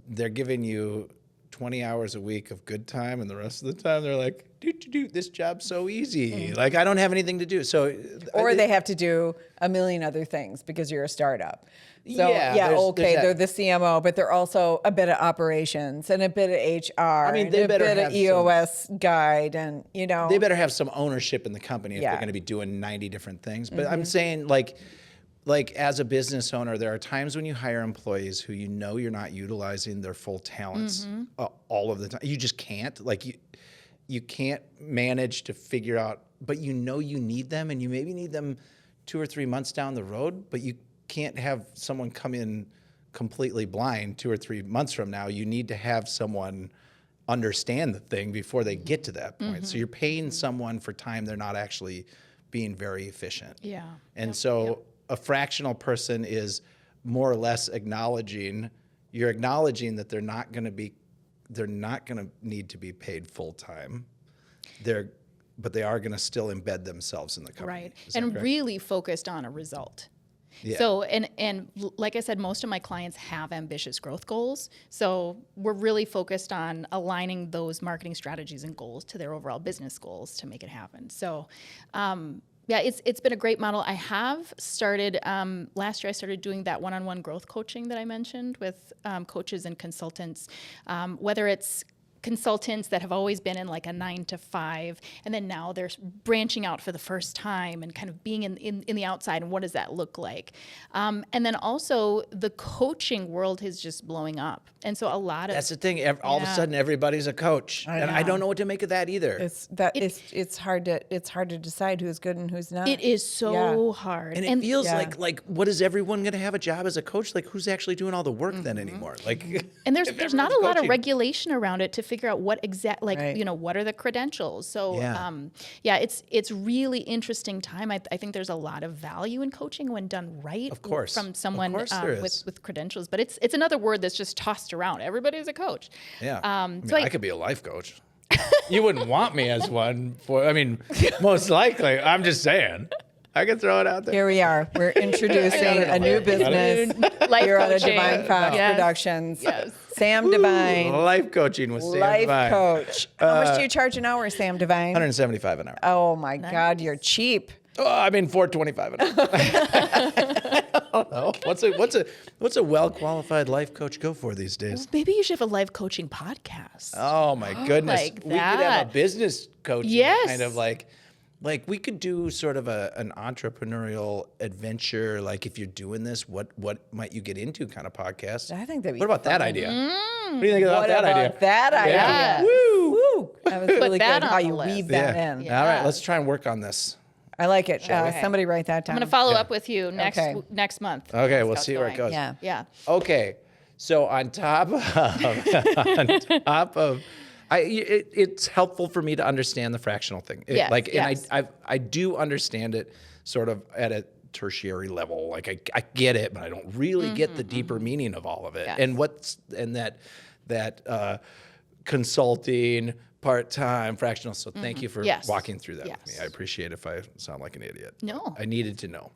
they're giving you 20 hours a week of good time, and the rest of the time they're like, this job's so easy. Like I don't have anything to do. So Or they have to do a million other things because you're a startup. So Yeah, there's they're the CMO, but they're also a bit of operations and a bit of HR. I mean, they and a better bit have of EOS guide, and they better have some ownership in the company if Yeah. they're going to be doing 90 different things. But I'm saying like as a business owner, there are times when you hire employees who you're not utilizing their full talents all of the time. You just can't. Like you can't manage to figure out, but you need them, and you maybe need them 2 or 3 months down the road, but you can't have someone come in completely blind 2 or 3 months from now. You need to have someone understand the thing before they get to that point. So you're paying someone for time they're not actually being very efficient. yeah. And so a fractional person is more or less acknowledging that they're not going to need to be paid full time. But they are going to still embed themselves in the company. Right. Is that And correct? really focused on a result. Yeah. So, and like I said, most of my clients have ambitious growth goals. So we're really focused on aligning those marketing strategies and goals to their overall business goals to make it happen. So, yeah, it's been a great model. I have started, last year I started doing that one-on-one growth coaching that I mentioned with coaches and consultants, whether it's consultants that have always been in like a 9 to 5, and then now they're branching out for the first time and kind of being in the outside, and what does that look like? And then also the coaching world is just blowing up, and so a lot of That's the thing. All of a sudden, everybody's a coach, and I don't know what to make of that either. It's hard to decide who's good and who's not. it is so hard, And it feels Yeah. like what is everyone going to have a job as a coach? Like who's actually doing all the work then anymore? Like, and there's if not a everyone's lot of coaching. regulation around it to figure out what Right. what are the credentials. So Yeah. it's really interesting time. I think there's a lot of value in coaching when done right. Of course. From someone Of course there is. with credentials, but it's another word that's just tossed around. Everybody's a coach. Yeah. So I could be a life coach. You wouldn't want me as one most likely. I'm just saying. I can throw it out there. Here we are. We're introducing a new business Life here on a coaching. Devine Fox Yes. Productions. Yes. Sam Devine, Life coaching with Sam life Devine. coach. How much do you charge an hour, Sam Devine? $175 an hour. Oh my God, you're cheap. $425 an hour. I don't know. What's a well-qualified life coach go for these days? Maybe you should have a life coaching podcast. Oh my goodness. Like We could have that. a business coaching Yes. kind of like we could do sort of an entrepreneurial adventure. Like if you're doing this, what might you get into kind of podcast? I think that'd be What about that fun. idea? What do you think about What that about idea? that idea? Yeah. Woo! That was really that good on how the you list. weave that in. Yeah. All right, let's try and work on this. I like it. Okay. Somebody write that down. I'm going to follow up with you next Okay. next month. Okay, That's we'll how it's see where it going. goes. Yeah. Yeah. Okay, so on top of It's helpful for me to understand the fractional thing. Yes, And I do understand it sort of at a tertiary level. Like I get it, but I don't really get the deeper meaning of all of it. Yes. And that consulting, part-time, fractional. So thank you for walking through that with me. I appreciate if I sound like an idiot. No. I needed to know.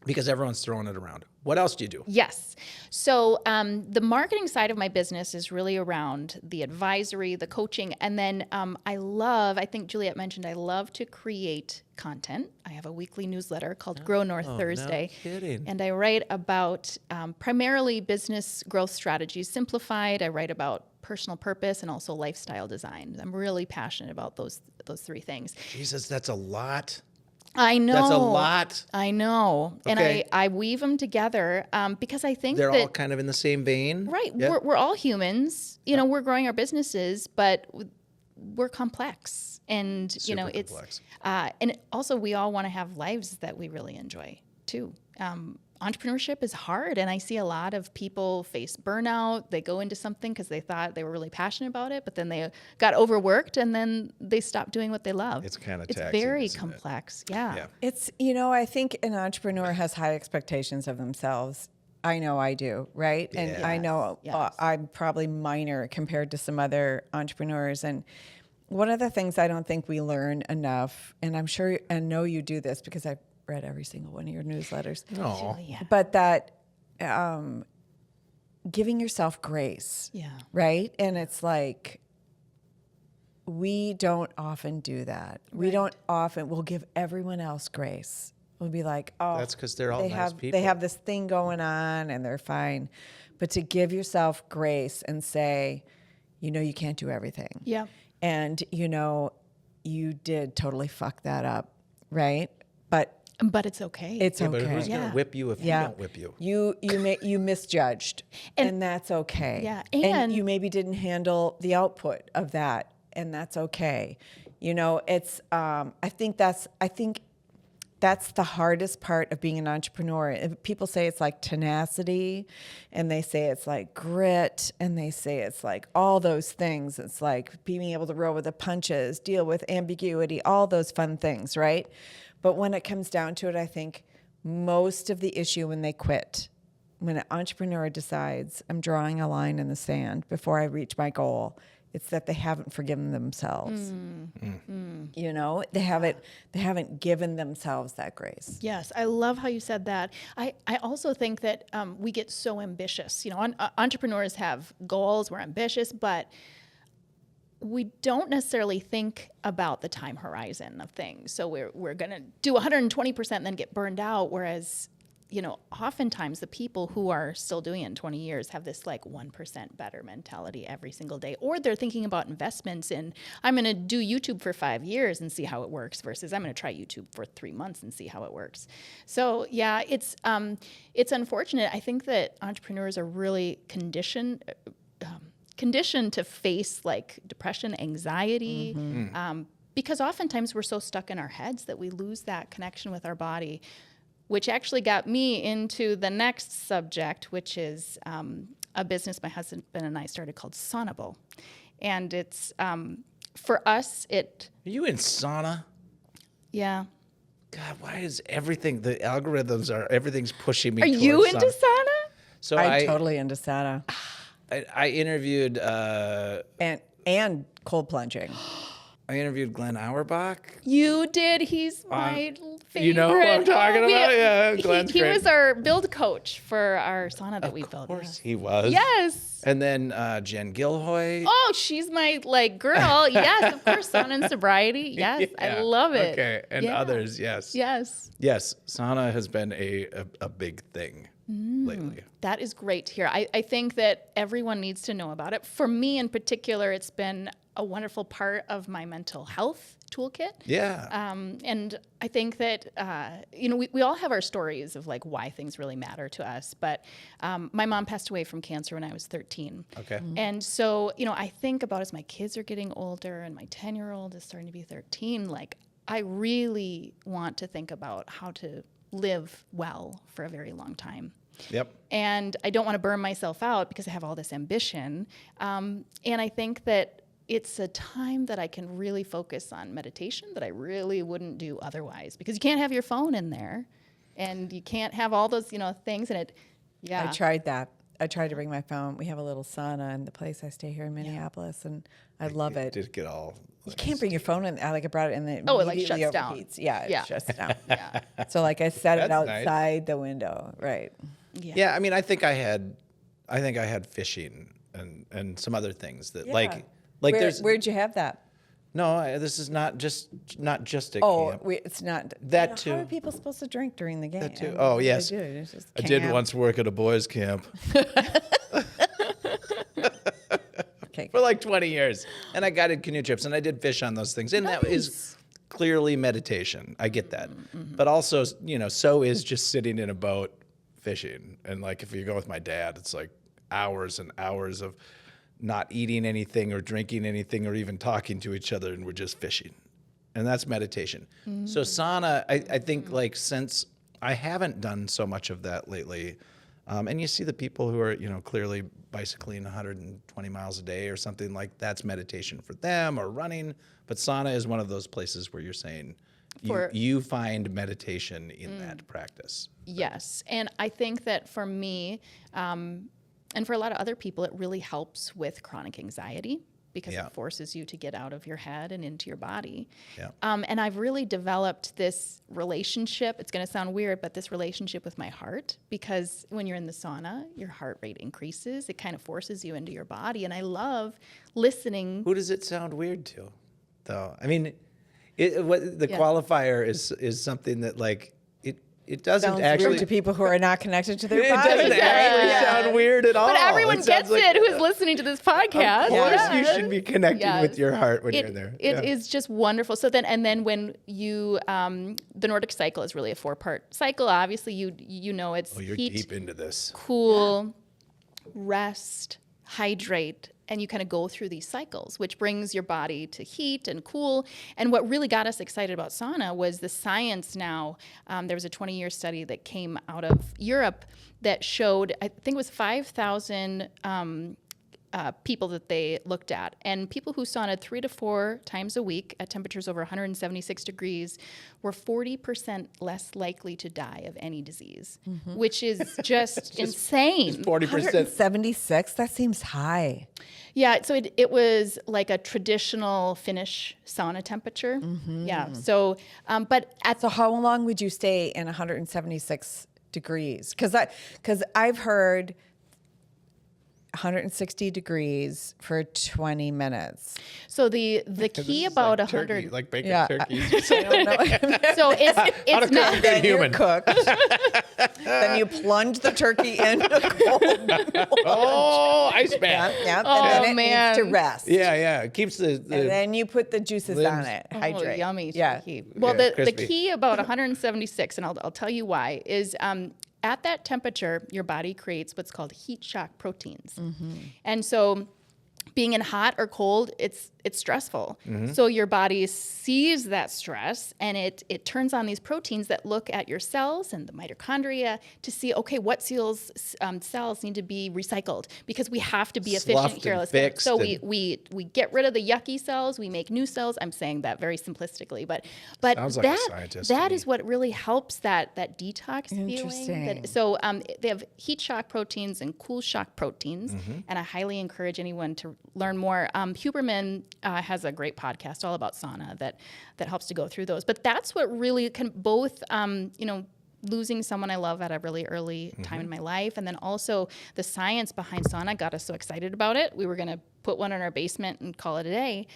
Because everyone's throwing it around. What else do you do? Yes. So the marketing side of my business is really around the advisory, the coaching, and then I think Juliet mentioned I love to create content. I have a weekly newsletter called Grow North Thursday. No kidding. And I write about primarily business growth strategies simplified. I write about personal purpose and also lifestyle design. I'm really passionate about those three things. Jesus, that's a lot. I know. That's a lot. I know. Okay. And I weave them together because I think They're that all kind of in the same vein. right. Yep. We're all humans. You know, we're growing our businesses, but we're complex. And, Super complex. and also we all want to have lives that we really enjoy too. Entrepreneurship is hard, and I see a lot of people face burnout. They go into something because they thought they were really passionate about it, but then they got overworked, and then they stopped doing what they love. It's kind of It's taxing, very isn't it? complex. Yeah. Yeah. It's, I think an entrepreneur has high expectations of themselves. I know I do, right? And Yeah. I know Yes. I'm probably minor compared to some other entrepreneurs. And one of the things I don't think we learn enough, and I'm sure, and know you do this because I've read every single one of your newsletters, Oh. Yeah. but that giving yourself grace, Yeah. right? And it's like, we don't often do that. We don't often, we'll give everyone else grace. We'll be like, oh, That's 'cause they're all they nice have, people. They have this thing going on and they're fine. But to give yourself grace and say, you can't do everything. Yeah. And, you did totally fuck that up, right? But But it's okay. it's Yeah, okay. but who's going Yeah. to whip you if you don't whip you? You misjudged, and that's okay. Yeah, and and- you maybe didn't handle the output of that, and that's okay. It's I think that's the hardest part of being an entrepreneur. People say it's like tenacity, and they say it's like grit, and they say it's like all those things. It's like being able to roll with the punches, deal with ambiguity, all those fun things, right? But when it comes down to it, I think most of the issue when they quit, when an entrepreneur decides, I'm drawing a line in the sand before I reach my goal, it's that they haven't forgiven themselves. They haven't given themselves that grace. Yes, I love how you said that. I also think that we get so ambitious. Entrepreneurs have goals, we're ambitious, but we don't necessarily think about the time horizon of things. So we're going to do 120% and then get burned out, whereas oftentimes the people who are still doing it in 20 years have this like 1% better mentality every single day. Or they're thinking about investments in, I'm going to do YouTube for 5 years and see how it works versus I'm going to try YouTube for 3 months and see how it works. So yeah, it's unfortunate. I think that entrepreneurs are really conditioned to face like depression, anxiety, because oftentimes we're so stuck in our heads that we lose that connection with our body, which actually got me into the next subject, which is a business my husband and I started called Saunable. And it's, for us, Are you in sauna? yeah. God, why is everything, everything's pushing me Are towards you into sauna? sauna? So I'm totally into sauna I interviewed and cold plunging. Glenn Auerbach. You did. He's my favorite. You know who I'm talking about? Yeah, Glenn's he great. was our build coach for our sauna that we built. Of course he was. Yes. And then Jen Gilhoy. Oh, she's my girl. Yes, of course. Sauna and sobriety. Yes, Yeah, I love it. Okay, and Yeah. others, yes. Yes. Yes, sauna has been a big thing lately. That is great to hear. I think that everyone needs to know about it. For me in particular, it's been a wonderful part of my mental health toolkit. Yeah. And I think that, we all have our stories of like why things really matter to us. But my mom passed away from cancer when I was 13. Okay. And so, I think about as my kids are getting older and my 10-year-old is starting to be 13, like I really want to think about how to live well for a very long time. Yep. And I don't want to burn myself out because I have all this ambition. And I think that it's a time that I can really focus on meditation that I really wouldn't do otherwise, because you can't have your phone in there and you can't have all those, things in it. Yeah. I tried that. I tried to bring my phone. We have a little sauna in the place I stay here in Minneapolis, and I love it. Did get all. You can't bring your phone in. I brought it in. It like shuts down. Yeah, it shuts down. Yeah. So I set it That's outside the window. Right. Yeah, I mean, I think I had fishing and some other things that Where'd you have that? No, this is not just at camp. It's not That too. How are people supposed to drink during the game? That too. Oh, yes. They do. It's just I did camp. once work at a boys' camp Okay. for like 20 years, and I guided canoe trips, and I did fish on those things, and that is clearly meditation. I get that, but also, so is just sitting in a boat fishing, and like if you go with my dad, it's like hours and hours of not eating anything or drinking anything or even talking to each other, and we're just fishing. And that's meditation. So sauna, I think since I haven't done so much of that lately, and you see the people who are, clearly bicycling 120 miles a day or something, like that's meditation for them, or running. But sauna is one of those places where you're saying you find meditation in that practice. Yes. And I think that for me, and for a lot of other people, it really helps with chronic anxiety, because it forces you to get out of your head and into your body. Yeah. And I've really developed this relationship. It's going to sound weird, but this relationship with my heart, because when you're in the sauna, your heart rate increases. It kind of forces you into your body. And I love listening. Who does it sound weird to, though? I mean, the qualifier is something that it doesn't Sounds actually weird to people who are not connected to their It body. doesn't actually sound weird at all. But everyone gets it who is listening to this podcast. Of course, you should be connecting with your heart when you're there. It is just wonderful. So then when you, the Nordic cycle is really a 4-part cycle. Obviously, it's you're heat, deep into this. cool, rest, hydrate, and you kind of go through these cycles, which brings your body to heat and cool. And what really got us excited about sauna was the science now. There was a 20-year study that came out of Europe that showed, I think it was 5,000 people that they looked at. And people who saunaed 3 to 4 times a week at temperatures over 176 degrees were 40% less likely to die of any disease, which is just insane. 40%. 176? That seems high. Yeah, so it was like a traditional Finnish sauna temperature. Yeah, so, So how long would you stay in 176 degrees? Because I've heard 160 degrees for 20 minutes. So the key about like 100, turkey, like bacon turkeys. I don't know. so it's not. Then you're human. cooked. Then you plunge the turkey into cold. Oh, ice bath. Yep. Oh, and then it man. needs to rest. Yeah. It keeps the And then you put the juices on limbs. it. Oh, Hydrate. yummy. Yeah. Turkey. Well, Yeah, the crispy. key about 176, and I'll tell you why, is at that temperature, your body creates what's called heat shock proteins. And so being in hot or cold, it's stressful. So your body sees that stress, and it turns on these proteins that look at your cells and the mitochondria to see, okay, what cells need to be recycled, because we have to be Sloughed efficient here. and fixed So and- we get rid of the yucky cells, we make new cells. I'm saying that very simplistically, but Sounds like a scientist to that me. is what really helps that detox feeling. Interesting. So they have heat shock proteins and cool shock proteins, and I highly encourage anyone to learn more. Huberman has a great podcast all about sauna that helps to go through those. But that's what really can both, losing someone I love at a really early time in my life, and then also the science behind sauna got us so excited about it. We were going to put one in our basement and call it a day.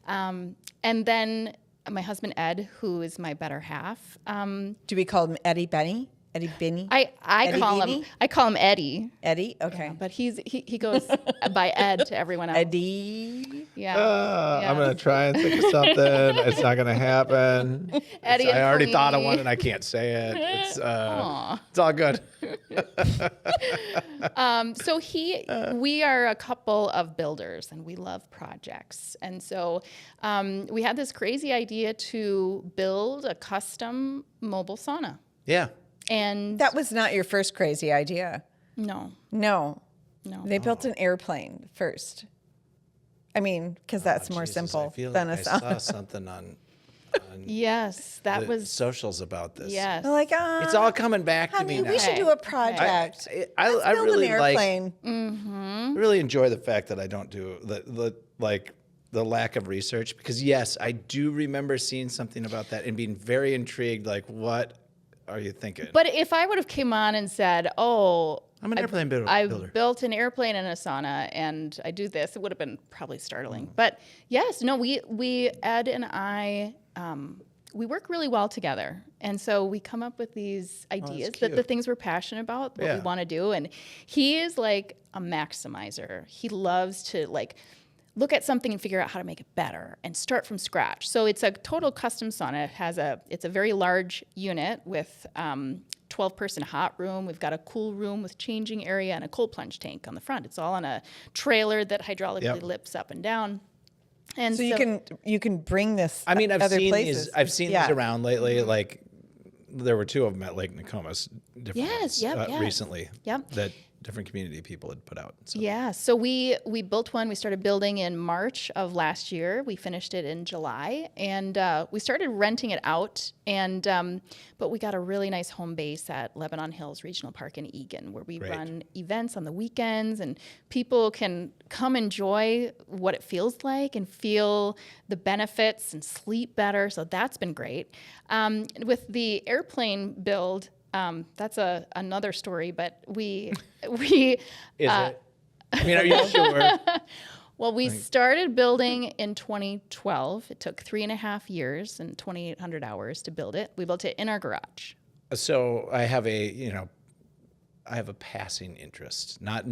And then my husband, Ed, who is my better half. Do we call him Eddie Benny? Eddie Benny? I Eddie call him Eddie. Eddie? Okay. But he goes by Ed to everyone else. Eddie. Yeah. I'm gonna try and think of something. It's not gonna happen. Eddie and I already thought of Colleen. one and I can't say it. It's all good. We are a couple of builders and we love projects. And so we had this crazy idea to build a custom mobile sauna. Yeah. And That was not your first crazy idea. no. No. No. They built an airplane first. I mean, because that's more Jesus, simple I feel than like a I sauna. saw something on Yes, that the was socials about this. yes. They're like, It's all coming back to honey, me now. we should do a project. I Let's build really an airplane. I really enjoy the fact that I don't do the lack of research, because yes, I do remember seeing something about that and being very intrigued. Like, what are you thinking? But if I would have come on and said, "Oh, I'm an airplane builder. I built an airplane in a sauna and I do this," it would have been probably startling. But yes, no, we Ed and I, we work really well together, and so we come up with these ideas that the things we're passionate about, what we want to do, and he is like a maximizer. He loves to like look at something and figure out how to make it better and start from scratch. So it's a total custom sauna. It's a very large unit with 12-person hot room. We've got a cool room with changing area and a cold plunge tank on the front. It's all on a trailer that hydraulically lifts up and down. And So you can bring this. I mean, I've other seen places. these. I've seen these around lately. Like, there were 2 of them at Lake Nokomis. Recently. Yep. That different community people had put out. So. Yeah, so we built one. We started building in March of last year. We finished it in July, and we started renting it out. And but we got a really nice home base at Lebanon Hills Regional Park in Eagan, where we run events on the weekends, and people can come enjoy what it feels like and feel the benefits and sleep better. So that's been great. With the airplane build. That's another story, but we Is it? I mean, are you sure? well, we started building in 2012. It took 3.5 years and 2,800 hours to build it. We built it in our garage. So I have a passing interest, not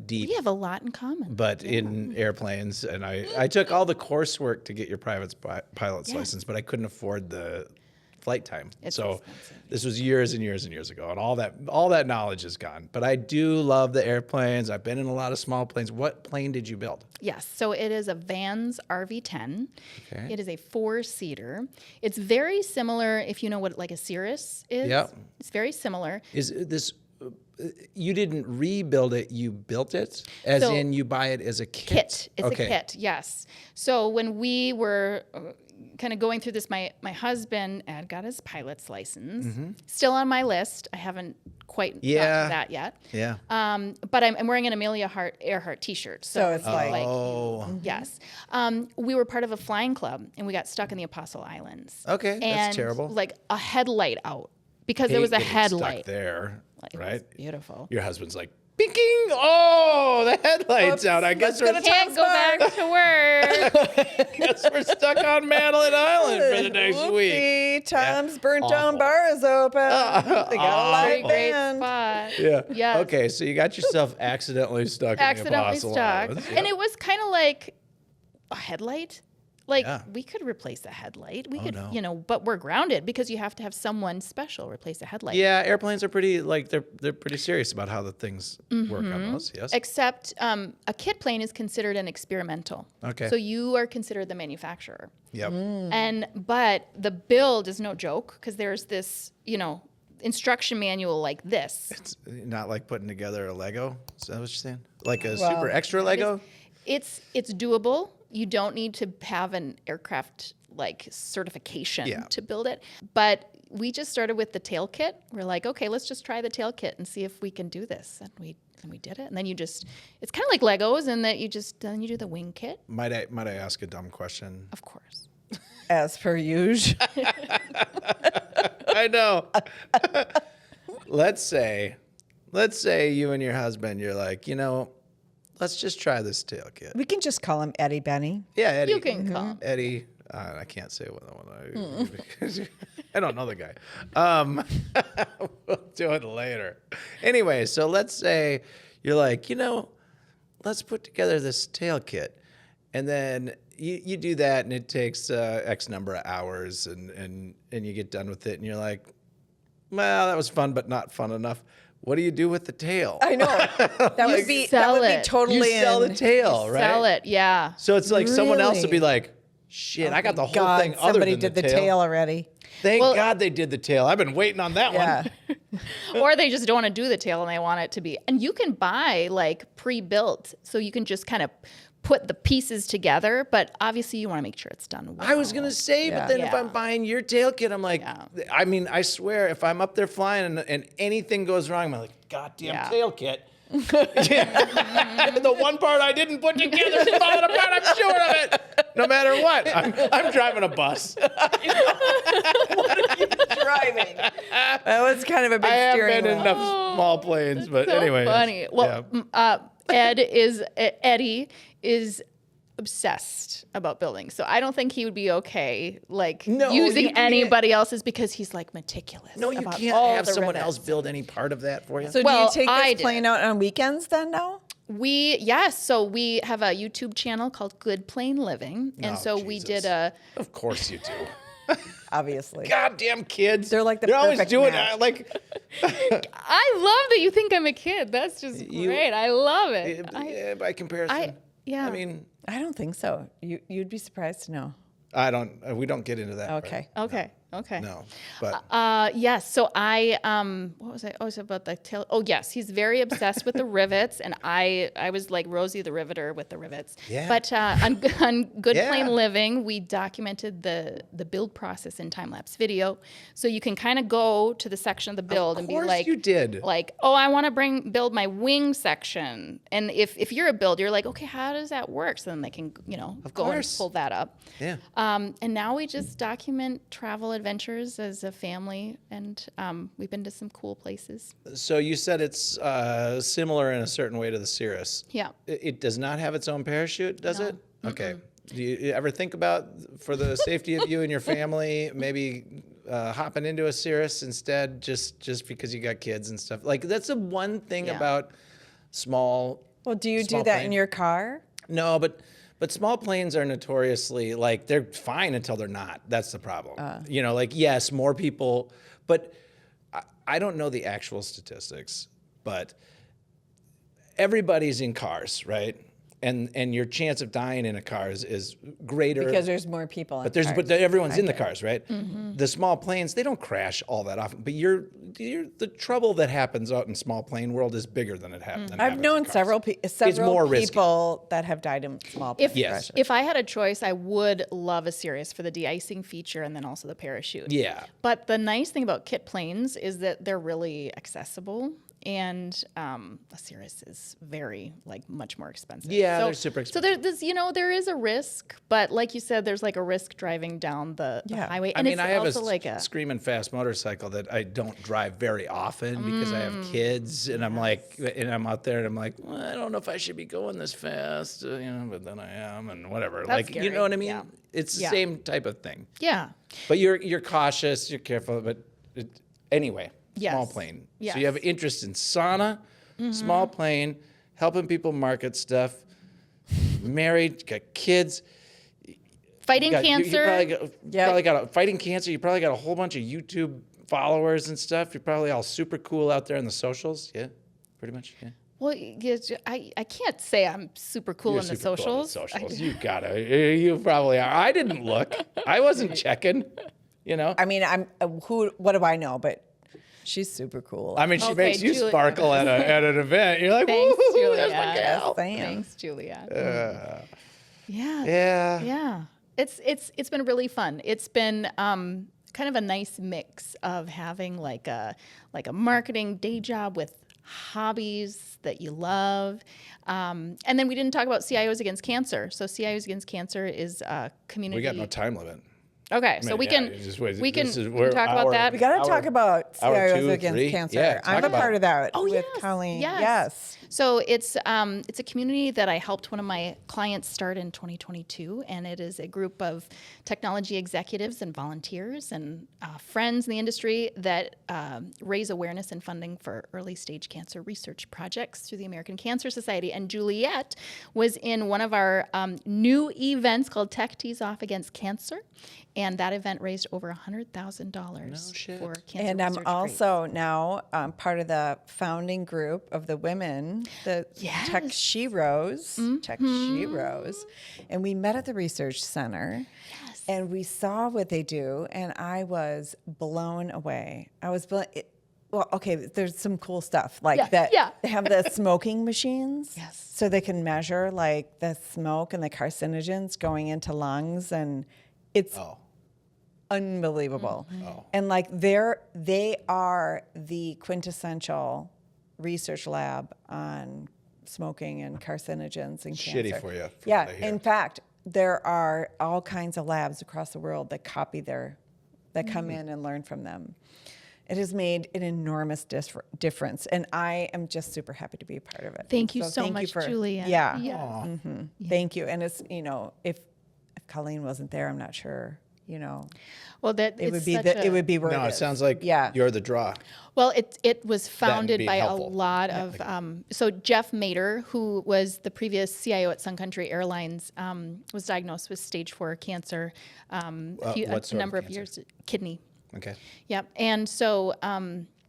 deep. We have a lot in common. But in airplanes, and I took all the coursework to get your pilot's license, but I couldn't afford the flight time. It's so expensive. This was years and years and years ago, and all that knowledge is gone. But I do love the airplanes. I've been in a lot of small planes. What plane did you build? Yes, so it is a Vans RV-10. Okay. It is a 4-seater. It's very similar, if you know what like a Cirrus is. Yep. It's very similar. Is this? You didn't rebuild it, you built it? As in you buy it as a kit? It's a kit, yes. So when we were kind of going through this, my husband, Ed, got his pilot's license. Still on my list. I haven't quite gotten to that yet. Yeah. But I'm wearing an Amelia Earhart t-shirt. So it's like yes. We were part of a flying club, and we got stuck in the Apostle Islands. Okay, that's terrible. Like a headlight out because there was a headlight. Stuck there, right? It was beautiful. Your husband's like, binking! Oh, the headlight's out. I guess we're Can't go back to work. guess we're stuck on Madeline Island for the next week. Tom's burnt down bar is open. They got a live Great band. spot. Yeah. Yes. Okay, so you got yourself accidentally stuck in the Apostle Islands. And it was kind of like a headlight. Like we could replace a headlight. We could, but we're grounded because you have to have someone special replace a headlight. Yeah, airplanes are pretty they're pretty serious about how the things work on those. Yes. Except a kit plane is considered an experimental. Okay. So you are considered the manufacturer. Yep. But the build is no joke because there's this, instruction manual like this. It's not like putting together a Lego. Is that what you're saying? Like a super extra Lego? It's doable. You don't need to have an aircraft like certification to build it. But we just started with the tail kit. We're like, okay, let's just try the tail kit and see if we can do this. And we did it. And then it's kind of like Legos in that then you do the wing kit. Might I ask a dumb question? Of course. As per usual. I know. Let's say you and your husband, you're like, let's just try this tail kit. We can just call him Eddie Benny. Yeah, Eddie. You can call him. Eddie. I can't say what I don't know the guy. We'll do it later. Anyway, so let's say you're like, let's put together this tail kit. And then you do that, and it takes X number of hours, and you get done with it, and you're like, well, that was fun, but not fun enough. What do you do with the tail? I know. That would be totally You sell the tail, right? Sell it, yeah. So it's like someone else would Really? be like, shit, I got the whole God, thing other somebody than did the the tail already. Thank God they did the tail. I've been waiting on that Yeah. one. Or they just don't want to do the tail and they want it to be. And you can buy like pre-built, so you can just kind of put the pieces together, but obviously you want to make sure it's done well. I was gonna say, but then if Yeah. I'm buying your tail kit, I'm like, I mean, I swear, if I'm up there flying and anything goes wrong, I'm like, goddamn tail kit. The one part I didn't put together is falling apart. I'm sure of it. No matter what, I'm driving a bus. What are you driving? That was kind of a big I steering have been in wheel. enough small planes, but So anyway. funny. Well, Eddie is obsessed about building, so I don't think he would be okay No, using you can't. anybody else's because he's like meticulous. No, you about can't all have the someone rivets. else build any part of that for you. So Well, do you take I this did. plane out on weekends then now? So we have a YouTube channel called Good Plain Living, and Oh, so we Jesus. did a. Of course you do. Obviously. Goddamn kids. They're like the They're always perfect doing match. I love that you think I'm a kid. That's just great. I love it. By comparison. Yeah. I mean, I don't think so. You'd be surprised to know. I don't. We don't get into that. part. Okay. Okay. No, but Yes. So I what was I? Oh, it was about the tail. Oh, yes. He's very obsessed with the rivets, and I was like Rosie the Riveter with the rivets. Yeah. But on Good Yeah. Plain Living, we documented the build process in time lapse video, so you can kind of go to the section of the build and be course like, you did. like, oh, I want to build my wing section, and if you're a builder, you're like, okay, how does that work? So then they can go course. and pull that up. Yeah. And now we just document travel adventures as a family, and we've been to some cool places. So you said it's similar in a certain way to the Cirrus. Yeah. It does not have its own parachute, does it? Okay. Do you ever think about, for the safety of you and your family, maybe hopping into a Cirrus instead, just because you got kids and stuff? Like, that's the one thing Yeah. about small. Well, do you small do that plane. in your car? No, but small planes are notoriously, like, they're fine until they're not. That's the problem. Yes, more people, but I don't know the actual statistics, but everybody's in cars, right? And your chance of dying in a car is greater. Because there's more people in But cars. everyone's in the cars, right? The small planes, they don't crash all that often. But the trouble that happens out in small plane world is bigger than it happens. I've known several more risky. people that have died in small plane crashes. If I had a choice, I would love a Cirrus for the de-icing feature and then also the parachute. Yeah. But the nice thing about kit planes is that they're really accessible. And a Cirrus is very, much more expensive. Yeah, they're super So there is a risk, but like you said, there's a risk driving down the highway. And I have also a screaming fast motorcycle that I don't drive very often because I have kids, and I'm I'm out there and I'm like, well, I don't know if I should be going this fast, but then I am, and whatever. That's you scary. know what I mean? Yeah. It's the Yeah. same type of thing. Yeah. But you're cautious, you're careful, but anyway. Yes. Small plane. Yes. So you have interest in sauna, small plane, helping people market stuff, married, got kids. Fighting You cancer. probably got fighting cancer. You probably got a whole bunch of YouTube followers and stuff. You're probably all super cool out there in the socials. Yeah, pretty much. Yeah. Well, yes, I can't say I'm super cool You're in the super cool in the socials. socials. You gotta. You probably are. I didn't look. I wasn't checking. I mean, what do I know? But she's super cool. I mean, she Okay, makes you Julie- sparkle at an event. You're like, Thanks, woo, Julia. there's my gal. Thanks, Julia. Yeah. Yeah. Yeah. It's been really fun. It's been kind of a nice mix of having like a marketing day job with hobbies that you love. And then we didn't talk about CIOs Against Cancer. So CIOs Against Cancer is a community. We got no time limit. Okay, so we yeah, can you just wait. we can This is- we we're can talk hour- about that. we got to talk about hour CIOs 2, Against 3. Cancer. Yeah, I'm talk a part about of that with yes, Colleen. yes. Yes. So it's a community that I helped one of my clients start in 2022, and it is a group of technology executives and volunteers and friends in the industry that raise awareness and funding for early stage cancer research projects through the American Cancer Society. And Juliet was in one of our new events called Tech Tees Off Against Cancer, and that event raised over $100,000 shit. for cancer And I'm research. also now part of the founding group of the women, the Tech Yes. Sheroes, Tech Sheroes. And we met at the research center and we saw what they do, and I was blown away. well, okay, there's some cool stuff like Yeah, that. yeah. They have the smoking machines. Yes. So they can measure like the smoke and the carcinogens going into lungs, and it's unbelievable. And like they are the quintessential research lab on smoking and carcinogens and cancer. Shitty for you. Yeah. In fact, there are all kinds of labs across the world that copy that come in and learn from them. It has made an enormous difference, and I am just super happy to be a part of it. Thank you so much, Julia. Yeah. Yeah. Thank you. And it's, if Colleen wasn't there, I'm not sure, Well, that it it's would be where No, it is. sounds like you're the draw. Well, it was founded be by helpful. a lot of so Jeff Mader, who was the previous CIO at Sun Country Airlines, was diagnosed with stage 4 cancer a what sort of number of cancer? years, kidney. Okay. Yep. And so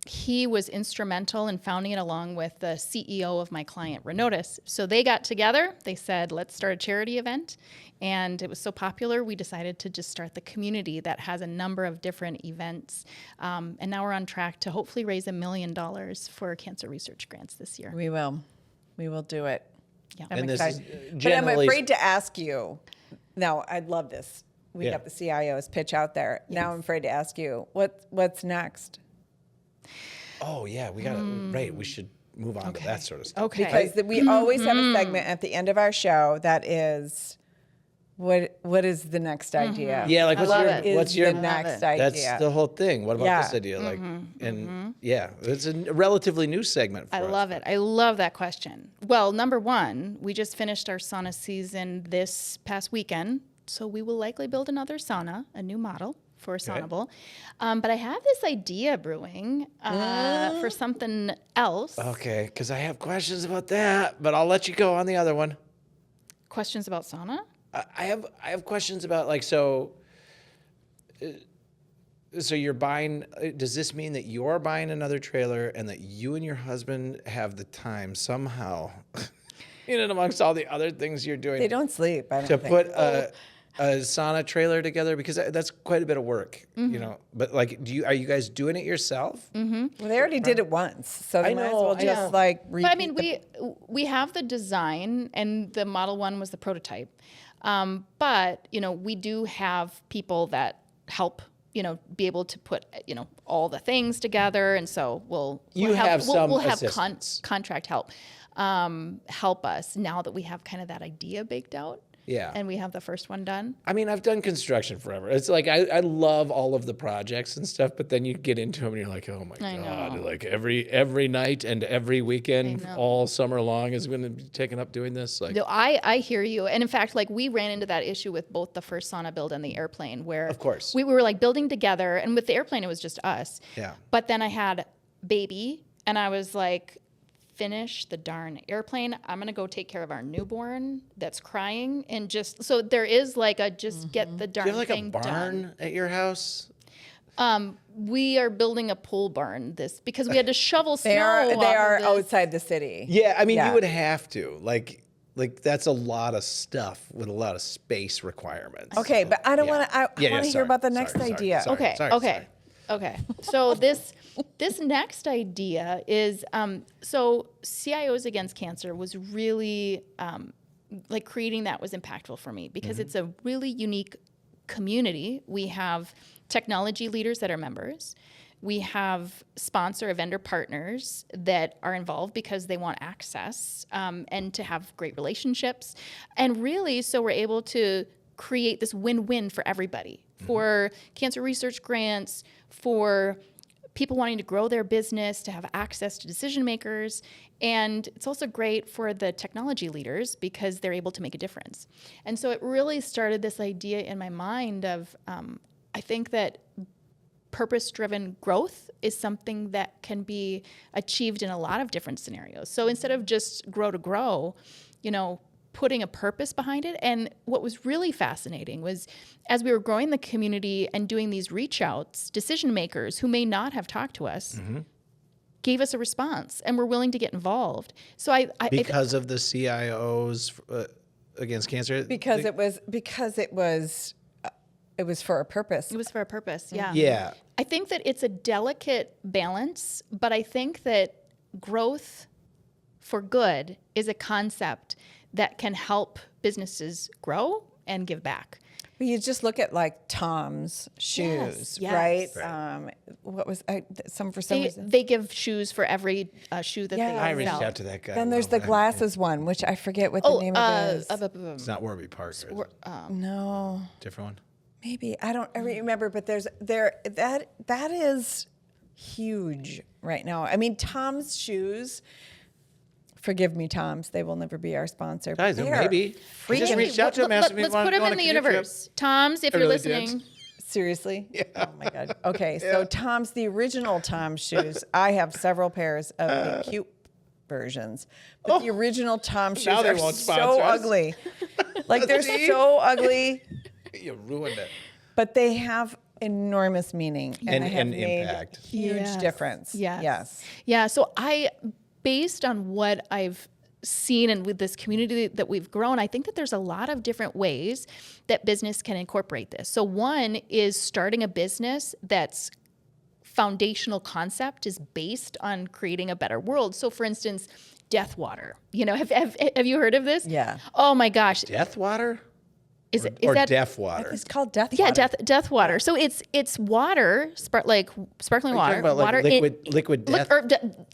he was instrumental in founding it along with the CEO of my client, Renotis. So they got together. They said, let's start a charity event. And it was so popular, we decided to just start the community that has a number of different events. And now we're on track to hopefully raise $1 million for cancer research grants this year. We will do it. Yeah. I'm And this excited. is But I'm generally- afraid to ask you. Now, I'd love this. We Yeah. got the CIO's pitch out there. Now I'm afraid to ask you, what's next? Oh yeah, we got to right. We should move on to that sort of stuff. Okay. Because we always have a segment at the end of our show that is, what is the next idea? Yeah, like I love it. Is what's your the next it. idea? That's the whole thing. What about Yeah. this idea? Like, and yeah, it's a relatively new segment for I us. love it. I love that question. Well, number one, we just finished our sauna season this past weekend. So we will likely build another sauna, a new model for Saunable. But I have this idea brewing for something else. Okay, because I have questions about that, but I'll let you go on the other one. Questions about sauna? I have questions about like so you're buying. Does this mean that you're buying another trailer and that you and your husband have the time somehow, in and amongst all the other things you're doing, They don't sleep, I don't to think. put a sauna trailer together? Because that's quite a bit of work, But like, are you guys doing it yourself? Well, they already did it once, so they I might as know, well I just know. like But I repeat mean, we have the design, and the Model 1 was the prototype. But, we do have people that help, be able to put, all the things together. And so we'll have some we'll have assistance. contract help help us now that we have kind of that idea baked out. Yeah. And we have the first one done. I mean, I've done construction forever. It's like I love all of the projects and stuff, but then you get into them and you're like, oh my I god! know. Like every night and every weekend, know. all summer long is going to be taken up doing this. Like, No, I hear you. And in fact, like we ran into that issue with both the first sauna build and the airplane, where Of course. we were like building together, and with the airplane it was just us. Yeah. But then I had baby, and I was like, finish the darn airplane. I'm gonna go take care of our newborn that's crying, and just so there is like a just get the do darn you have like a thing barn done. at your house? We are building a pole barn because we had to shovel snow. They are off of this. outside the city. Yeah, I mean, Yeah. you would have to like that's a lot of stuff with a lot of space requirements. Okay, but I don't Yeah. want to. I Yeah, want to sorry, hear about the next sorry, idea. sorry. Okay. So this next idea is so CIOs Against Cancer was really like creating that was impactful for me because it's a really unique community. We have technology leaders that are members. We have sponsor or vendor partners that are involved because they want access and to have great relationships. And really, so we're able to create this win-win for everybody, for cancer research grants, for people wanting to grow their business, to have access to decision makers. And it's also great for the technology leaders because they're able to make a difference. And so it really started this idea in my mind of, I think that purpose-driven growth is something that can be achieved in a lot of different scenarios. So instead of just grow to grow, putting a purpose behind it. And what was really fascinating was as we were growing the community and doing these reach outs, decision makers who may not have talked to us gave us a response and were willing to get involved. So Because of the CIOs Against Cancer? Because it was for a purpose. it was for a purpose. Yeah. Yeah. I think that it's a delicate balance, but I think that growth for good is a concept that can help businesses grow and give back. But you just look at like Tom's shoes, Yes. right? Right. What was some They, reason? they give shoes for every shoe that Yeah. they I reached sell. out to that guy. Then a there's while the back. glasses one, which I forget what the name of it is. It's not Warby Parker. Is it? No, Different one. maybe I don't remember, but that is huge right now. I mean, Tom's shoes. Forgive me, Tom's. They will never be our sponsor. Guys, They are maybe. I just freaking reached out to him, asked him if Let's he wanted put to him go on in a the canoe trip. universe. Tom's, if I you're really did. listening. Seriously? Yeah. Oh my God. Okay, so Tom's, the original Tom's shoes. I have several pairs of the cute versions, but the original Tom's shoes Now they are won't so sponsor us. ugly. Like they're See? so ugly, You ruined it. but they have enormous meaning And- they have and made impact. huge Yes. difference. Yes. Yes. Yeah. So based on what I've seen and with this community that we've grown, I think that there's a lot of different ways that business can incorporate this. So one is starting a business that's foundational concept is based on creating a better world. So for instance, Death Water. You know, have you heard of this? Yeah. Oh my gosh. Death water? Is Or that deaf water? It's called Death Yeah, Water. death water. So it's water, like sparkling Are you water, talking about like water, liquid death?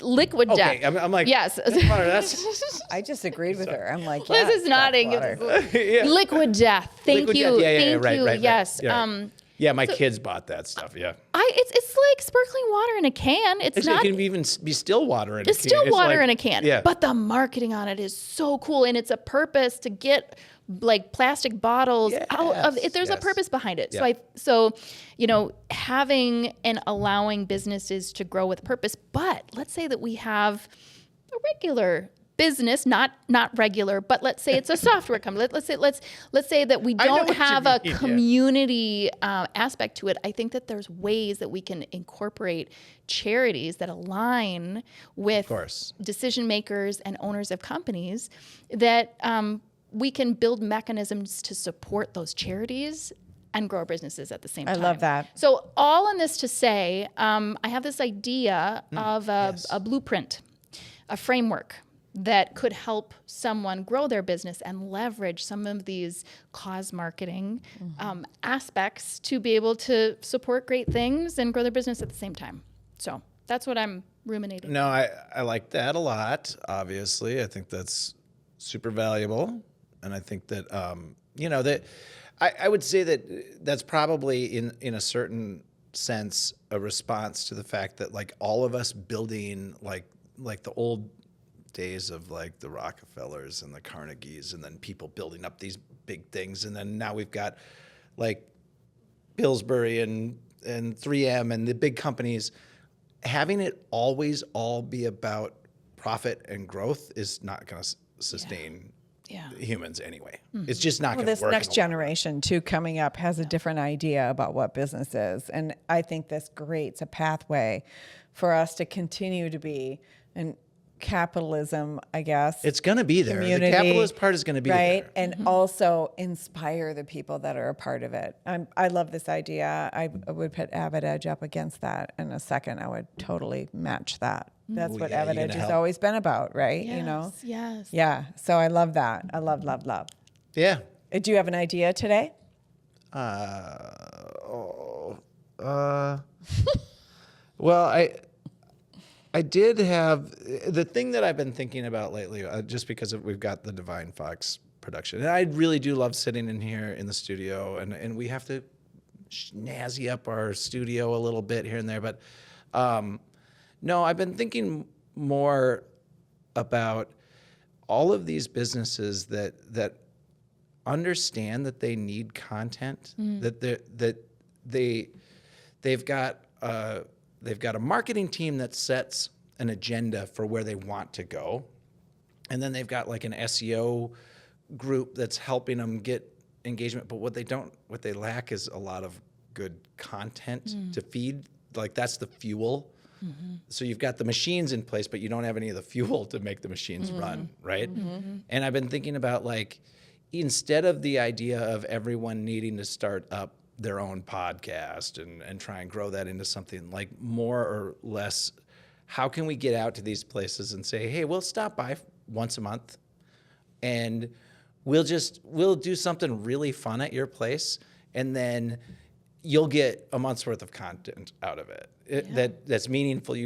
liquid death. Okay, I'm like, yes. death water, that's... I just agreed with her. I'm like, Liz yeah, is nodding. Death Water. Yeah. Liquid death. Thank Liquid you. death. Yeah, Thank right, you. right. Yes. Yeah, yeah, my kids bought that stuff, yeah. It's like sparkling water in a can. It's not. It can even be still water in a can. It's still water like- in a can. Yeah. But the marketing on it is so cool, and it's a purpose to get like plastic bottles out of it. There's a Yes. purpose behind it. Yeah. So having and allowing businesses to grow with purpose. But let's say that we have a regular business, not regular, but let's say it's a software company. Let's say that we know don't what you have a mean, yeah. community aspect to it. I think that there's ways that we can incorporate charities that align with course. decision makers and owners of companies that we can build mechanisms to support those charities and grow our businesses at the same time. I love that. So all in this to say, I have this idea of a blueprint, a framework that could help someone grow their business and leverage some of these cause marketing aspects to be able to support great things and grow their business at the same time. So that's what I'm ruminating. No, I like that a lot, obviously. I think that's super valuable. And I think that, that I would say that that's probably in a certain sense a response to the fact that like all of us building like the old days of like the Rockefellers and the Carnegies and then people building up these big things. And then now we've got like Pillsbury and 3M and the big companies. Having it always all be about profit and growth is not going to sustain humans anyway. It's just not Well, going to this work. next generation too coming up has a different idea about what business is, and I think this creates a pathway for us to continue to be in capitalism, I guess. It's going to be there. Community, The capitalist part is going to be right, there. and also inspire the people that are a part of it. I love this idea. I would put Avid Edge up against that in a second. I would totally match that. That's what yeah, Avid you're Edge gonna has help. always been about, right? Yes, yes. Yeah. So I love that. I love. Yeah. Do you have an idea today? Well, I did have the thing that I've been thinking about lately, just because we've got the Devine Fox production, and I really do love sitting in here in the studio, and we have to snazzy up our studio a little bit here and there, but no, I've been thinking more about all of these businesses that understand that they need content, that they've got a marketing team that sets an agenda for where they want to go, and then they've got like an SEO group that's helping them get engagement. But what they lack is a lot of good content to feed. Like that's the fuel. So you've got the machines in place, but you don't have any of the fuel to make the machines run, right? And I've been thinking about like, instead of the idea of everyone needing to start up their own podcast and try and grow that into something like more or less, how can we get out to these places and say, hey, we'll stop by once a month and we'll do something really fun at your place, and then you'll get a month's worth of content out of it, that's meaningful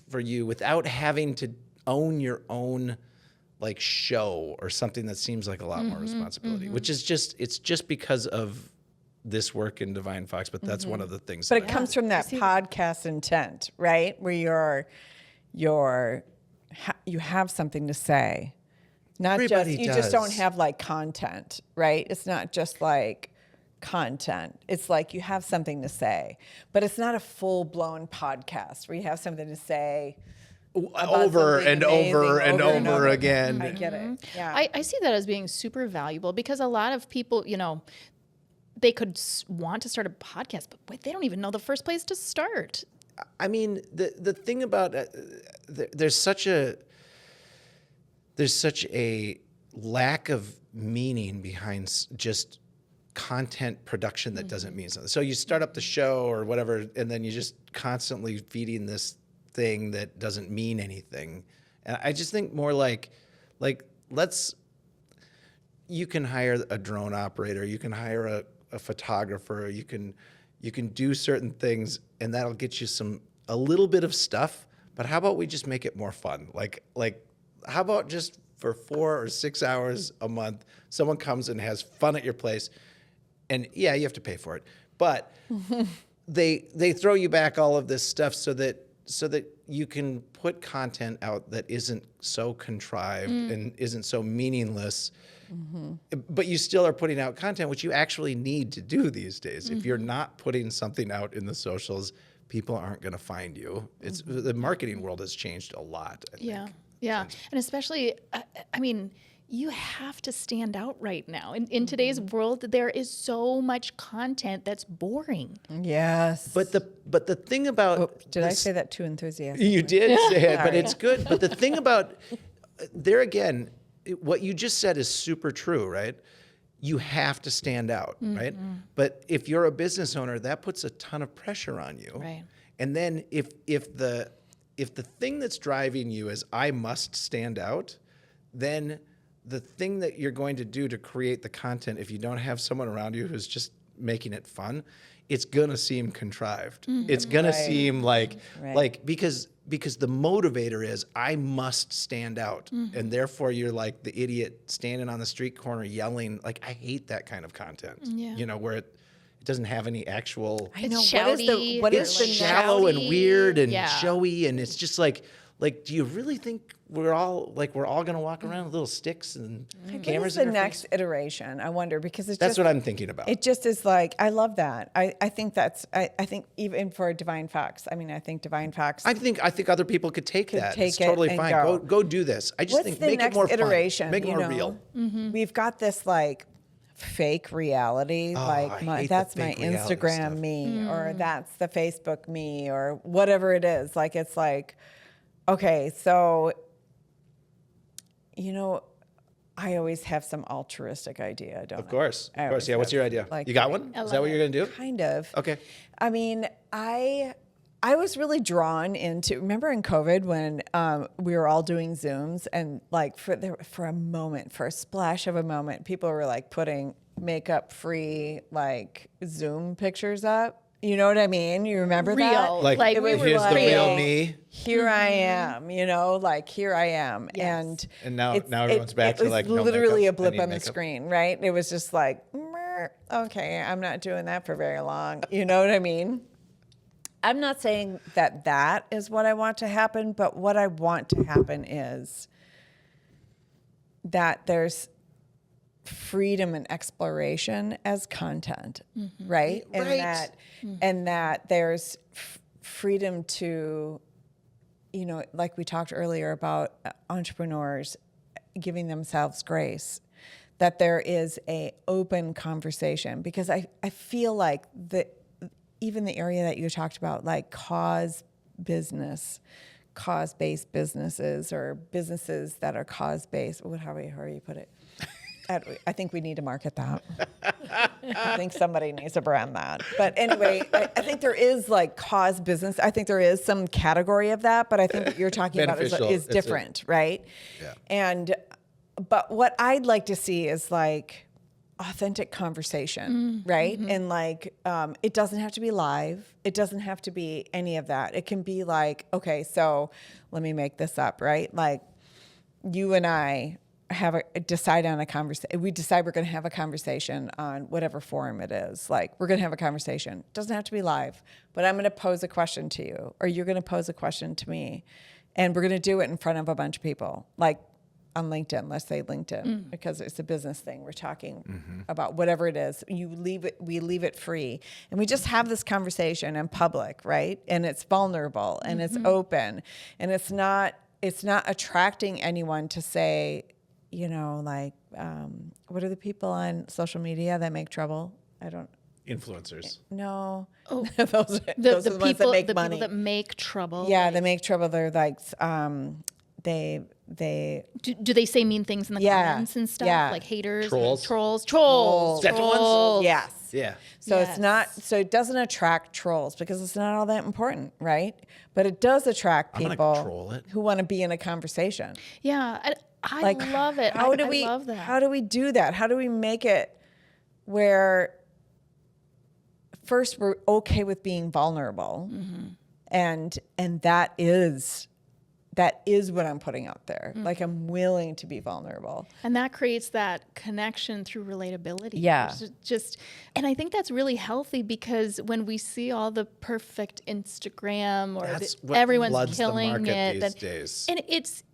for you without having to own your own like show or something that seems like a lot more responsibility, which is it's just because of this work in Devine Fox, but that's one of the things. But it comes from that podcast intent, right? Where you have something to say. Not Everybody just, you just don't does. have like content, right? It's not just like content. It's like you have something to say, but it's not a full-blown podcast where you have something to say over and over and over again. I get it. Yeah. I see that as being super valuable because a lot of people, they could want to start a podcast, but they don't even know the first place to start. I mean, the thing about there's such a lack of meaning behind just content production that doesn't mean something. So you start up the show or whatever, and then you just constantly feeding this thing that doesn't mean anything. And I just think more like you can hire a drone operator, you can hire a photographer, you can do certain things, and that'll get you a little bit of stuff. But how about we just make it more fun? Like how about just for 4 or 6 hours a month, someone comes and has fun at your place, and yeah, you have to pay for it, but they throw you back all of this stuff so that you can put content out that isn't so contrived and isn't so meaningless. But you still are putting out content, which you actually need to do these days. If you're not putting something out in the socials, people aren't going to find you. The marketing world has changed a lot, I think. Yeah. And especially, I mean, you have to stand out right now. In today's world, there is so much content that's boring. Yes. But the thing about Did I say that too enthusiastically? You did say it, but it's good. But the thing about there again, what you just said is super true, right? You have to stand out, right? But if you're a business owner, that puts a ton of pressure on you. Right. And then if the thing that's driving you is I must stand out, then the thing that you're going to do to create the content, if you don't have someone around you who's just making it fun, it's gonna seem contrived. It's gonna seem like because the motivator is I must stand out, and therefore you're like the idiot standing on the street corner yelling. Like I hate that kind of content. Where it doesn't have any actual. I know. It's What is It's the shallow and weird and Yeah. showy, and it's just like, do you really think we're all gonna walk around with little sticks and What cameras? is the in our next face? iteration? I wonder because it's That's just, what I'm thinking about. It just is like I love that. I think that's I think even for Devine Fox. I mean, I think Devine Fox. I think other people could take that. take It's it totally and fine. go. Go do this. I just What's think the make next it more iteration? fun. Make it you more know? real. We've got this like fake reality, I hate the that's my fake reality Instagram stuff. me, or that's the Facebook me, or whatever it is. Like it's like, okay, so I always have some altruistic idea, don't I? Of course. I Of course. always Yeah. What's have, your idea? like, You got one? Is that what you're gonna do? Kind of. Okay. I mean, I was really drawn into. Remember in COVID when we were all doing Zooms, and like for a moment, for a splash of a moment, people were like putting makeup-free like Zoom pictures up. You know what I mean? You remember that? Real. Like, Like, we were here's the real like- me. Here I am, like here I am, Yes. And now everyone's back to, like, it no was literally makeup, a blip I need on the makeup. screen, right? It was just like, okay, I'm not doing that for very long. You know what I mean? I'm not saying that is what I want to happen, but what I want to happen is that there's freedom and exploration as content, right? And Right. that there's freedom to, like we talked earlier about entrepreneurs giving themselves grace, that there is a open conversation, because I feel like even the area that you talked about, like cause-based businesses, or businesses that are cause-based, how do you put it? I think we need to market that. I think somebody needs to brand that. But anyway, I think there is like cause business. I think there is some category of that, but I think what you're talking about is different, right? Yeah. But what I'd like to see is like authentic conversation, right? And like, it doesn't have to be live. It doesn't have to be any of that. It can be like, okay, so let me make this up, right? Like you and I decide on a conversation. We decide we're going to have a conversation on whatever forum it is. Like we're going to have a conversation. It doesn't have to be live, but I'm going to pose a question to you, or you're going to pose a question to me, and we're going to do it in front of a bunch of people. Like on LinkedIn, let's say LinkedIn, because it's a business thing. We're talking about whatever it is. We leave it free, and we just have this conversation in public, right? And it's vulnerable and it's open, and it's not attracting anyone to say, you know, like, what are the people on social media that make trouble? Influencers. No. Oh, those are the ones that make money. People that make trouble. Yeah, like, they make trouble. They're like, they do they say mean things in the comments and stuff? Yeah. Like haters? Trolls. Trolls. That's the ones? Yes. Yeah. So Yes. so it doesn't attract trolls because it's not all that important, right? But it does attract I'm gonna people control it. who want to be in a conversation. Yeah. I Like, love it. How I do we love that. How do we do that? How do we make it where first we're okay with being vulnerable, and that is what I'm putting out there. Like I'm willing to be vulnerable. And that creates that connection through relatability. Yeah. And I think that's really healthy because when we see all the perfect Instagram or That's what everyone's floods the killing market it, these days. and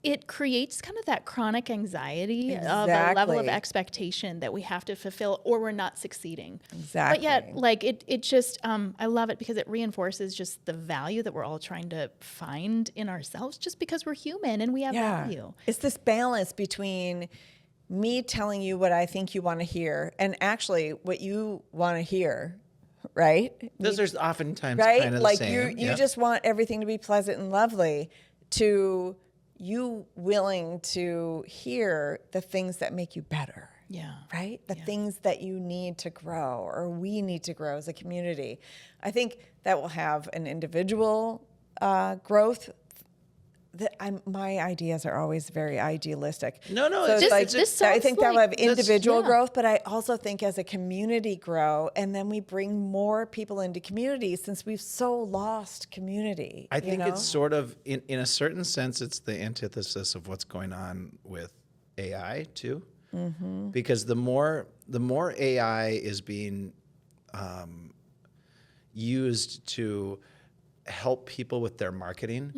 it creates kind of that chronic anxiety of a level of Exactly. expectation that we have to fulfill or we're not succeeding. Exactly. But yet, like it just, I love it because it reinforces just the value that we're all trying to find in ourselves, just because we're human and we have value. It's this balance between me telling you what I think you want to hear and actually what you want to hear, right? Those are oftentimes Right? kind of Like the same. you just want everything to be pleasant and lovely, to you willing to hear the things that make you better. Yeah. Right? The things that you need to grow or we need to grow as a community. I think that will have an individual growth. My ideas are always very idealistic. No, So it's it's just- like, I think that will have that's- individual yeah. growth, but I also think as a community grow, and then we bring more people into community since we've so lost community. I think you know? it's sort of, in a certain sense, it's the antithesis of what's going on with AI too. Because the more AI is being used to help people with their marketing,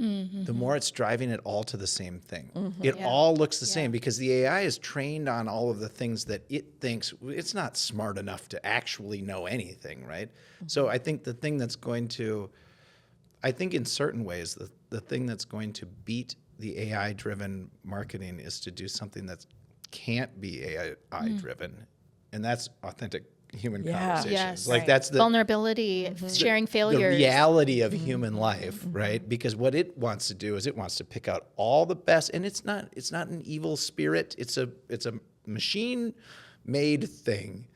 the more it's driving it all to the same thing. It all looks the same because the AI is trained on all of the things that it thinks it's not smart enough to actually know anything, right? So I think the thing that's going to, I think in certain ways, the thing that's going to beat the AI-driven marketing is to do something that can't be AI-driven, and that's authentic human conversations. Yes. Like Right. that's the Vulnerability, sharing failures. the reality of human life, right? Because what it wants to do is it wants to pick out all the best, and it's not an evil spirit. It's a machine-made thing,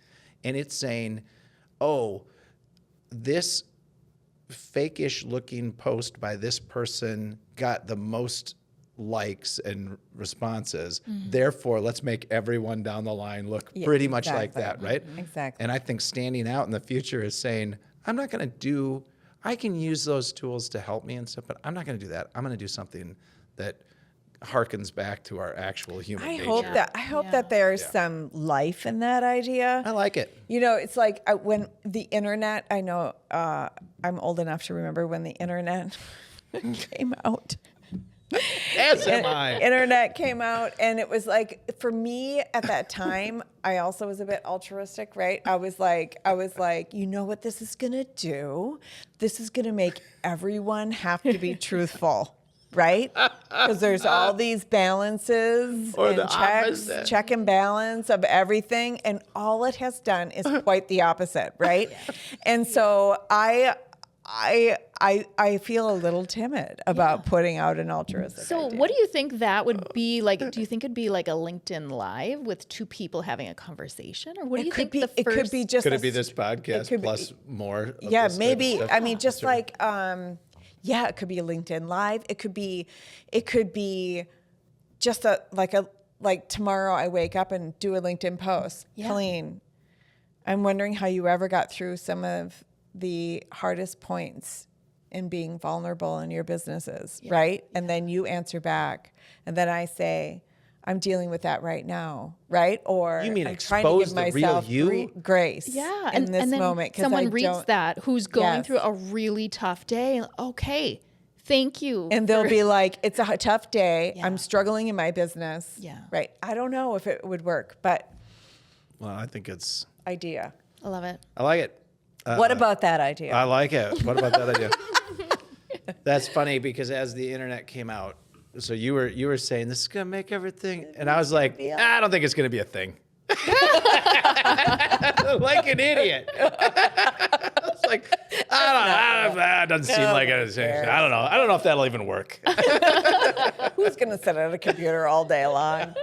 and it's saying, "Oh, this fake-ish looking post by this person got the most likes and responses. Therefore, let's make everyone down the line look pretty much like that, right? Exactly. And I think standing out in the future is saying, I can use those tools to help me and stuff, but I'm not going to do that. I'm going to do something that harkens back to our actual human I nature. hope that there's some life in that idea. I like it. You know, it's like when the internet, I know I'm old enough to remember when the internet came out. As am I. Internet came out, and it was like, for me at that time, I also was a bit altruistic, right? I was like, you know what this is gonna do? This is gonna make everyone have to be truthful, right? Because there's all these balances Or and the checks, opposite. check and balance of everything, and all it has done is quite the opposite, right? And so I I feel a little timid about putting out an altruistic So idea. what do you think that would be like? Do you think it'd be like a LinkedIn Live with two people having a conversation? Or what do you think the It first... could be just Could a it be this podcast could be- plus more? Of yeah, this type of maybe. stuff? I mean, just like, yeah, it could be a LinkedIn Live. It could be just like tomorrow I wake up and do a LinkedIn post. Yeah. Colleen, I'm wondering how you ever got through some of the hardest points in being vulnerable in your businesses, right? And then you answer back, and then I say, I'm dealing with that right now, right? Or You mean I'm trying to expose give the real myself you? grace Yeah, in this and then moment. 'Cause someone I reads don't- that who's going Yes. through a really tough day. Okay, thank you. And they'll for- be like, it's a tough day. Yeah. I'm struggling in my business. Yeah. Right. I don't know if it would work, but Well, I think it's. idea. I love it. I like it. What about that idea? I like it. What about that idea? That's funny because as the internet came out, so you were saying this is gonna make everything, and I was like, I don't think it's gonna be a thing. Like an idiot. I was like, I don't know. That doesn't seem like it. I don't know. I don't know if that'll even work. Who's going to sit at a computer all day long?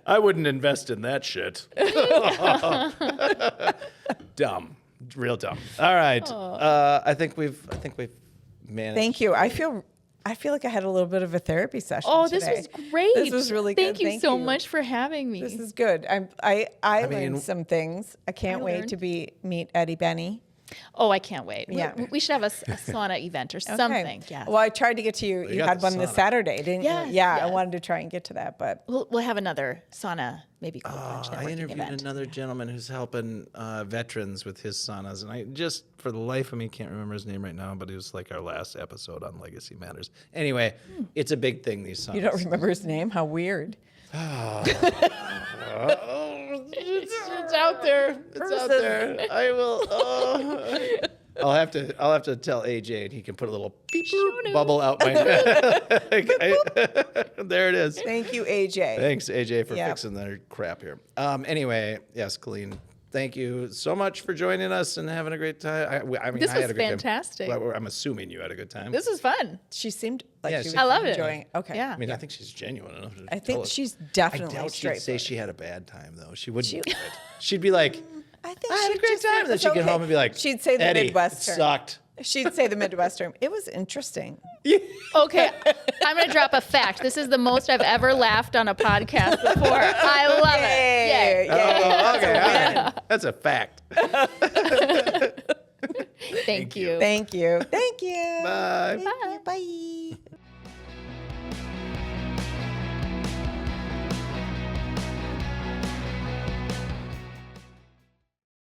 I wouldn't invest in that shit. Dumb, real dumb. All right. I think we've managed. Thank you. I feel like I had a little bit of a therapy session. Oh, this today. was great. This was really good. Thank you so much for having me. This is good. I mean- learned some things. I can't wait learned. to meet Eddie Benny. Oh, I can't wait. Yeah. We should have a sauna event or something. Yeah. Well, I tried to get to you. You got had the one this sauna. Saturday, didn't Yeah, you? Yeah, yeah. I wanted to try and get to that, but We'll have another sauna, maybe cold plunge I networking interviewed event. another gentleman who's helping veterans with his saunas, and I just, for the life of me, can't remember his name right now, but it was like our last episode on Legacy Matters. Anyway, it's a big thing, these saunas. you don't remember his name? How weird. It's out there. It's out there. I will. I'll have to tell AJ, and he can put a little beep bubble out my. There it is. Thank you, AJ. Thanks, AJ, for Yeah. fixing their crap here. Anyway, yes, Colleen, thank you so much for joining us and having a great time. I mean, This I had was a good fantastic. time. Well, I'm assuming you had a good time. This was fun. She seemed like Yeah, she was I loved it. enjoying. Okay. Yeah. I mean, I think she's genuine enough to I tell think us. she's I definitely doubt she'd say straight. she had a bad time, though. She wouldn't. do it. She'd be like, I think I had a she'd great just time. say And then it's she'd get okay. home and be like, she'd say the Eddie, Midwestern. It sucked. She'd say the Midwestern. It was interesting. Okay, I'm going to drop a fact. This is the most I've ever laughed on a podcast before. I love it. Yay. Oh, okay. All right. That's a fact. Thank you. Thank you. Thank you. Bye. Thank you. Bye.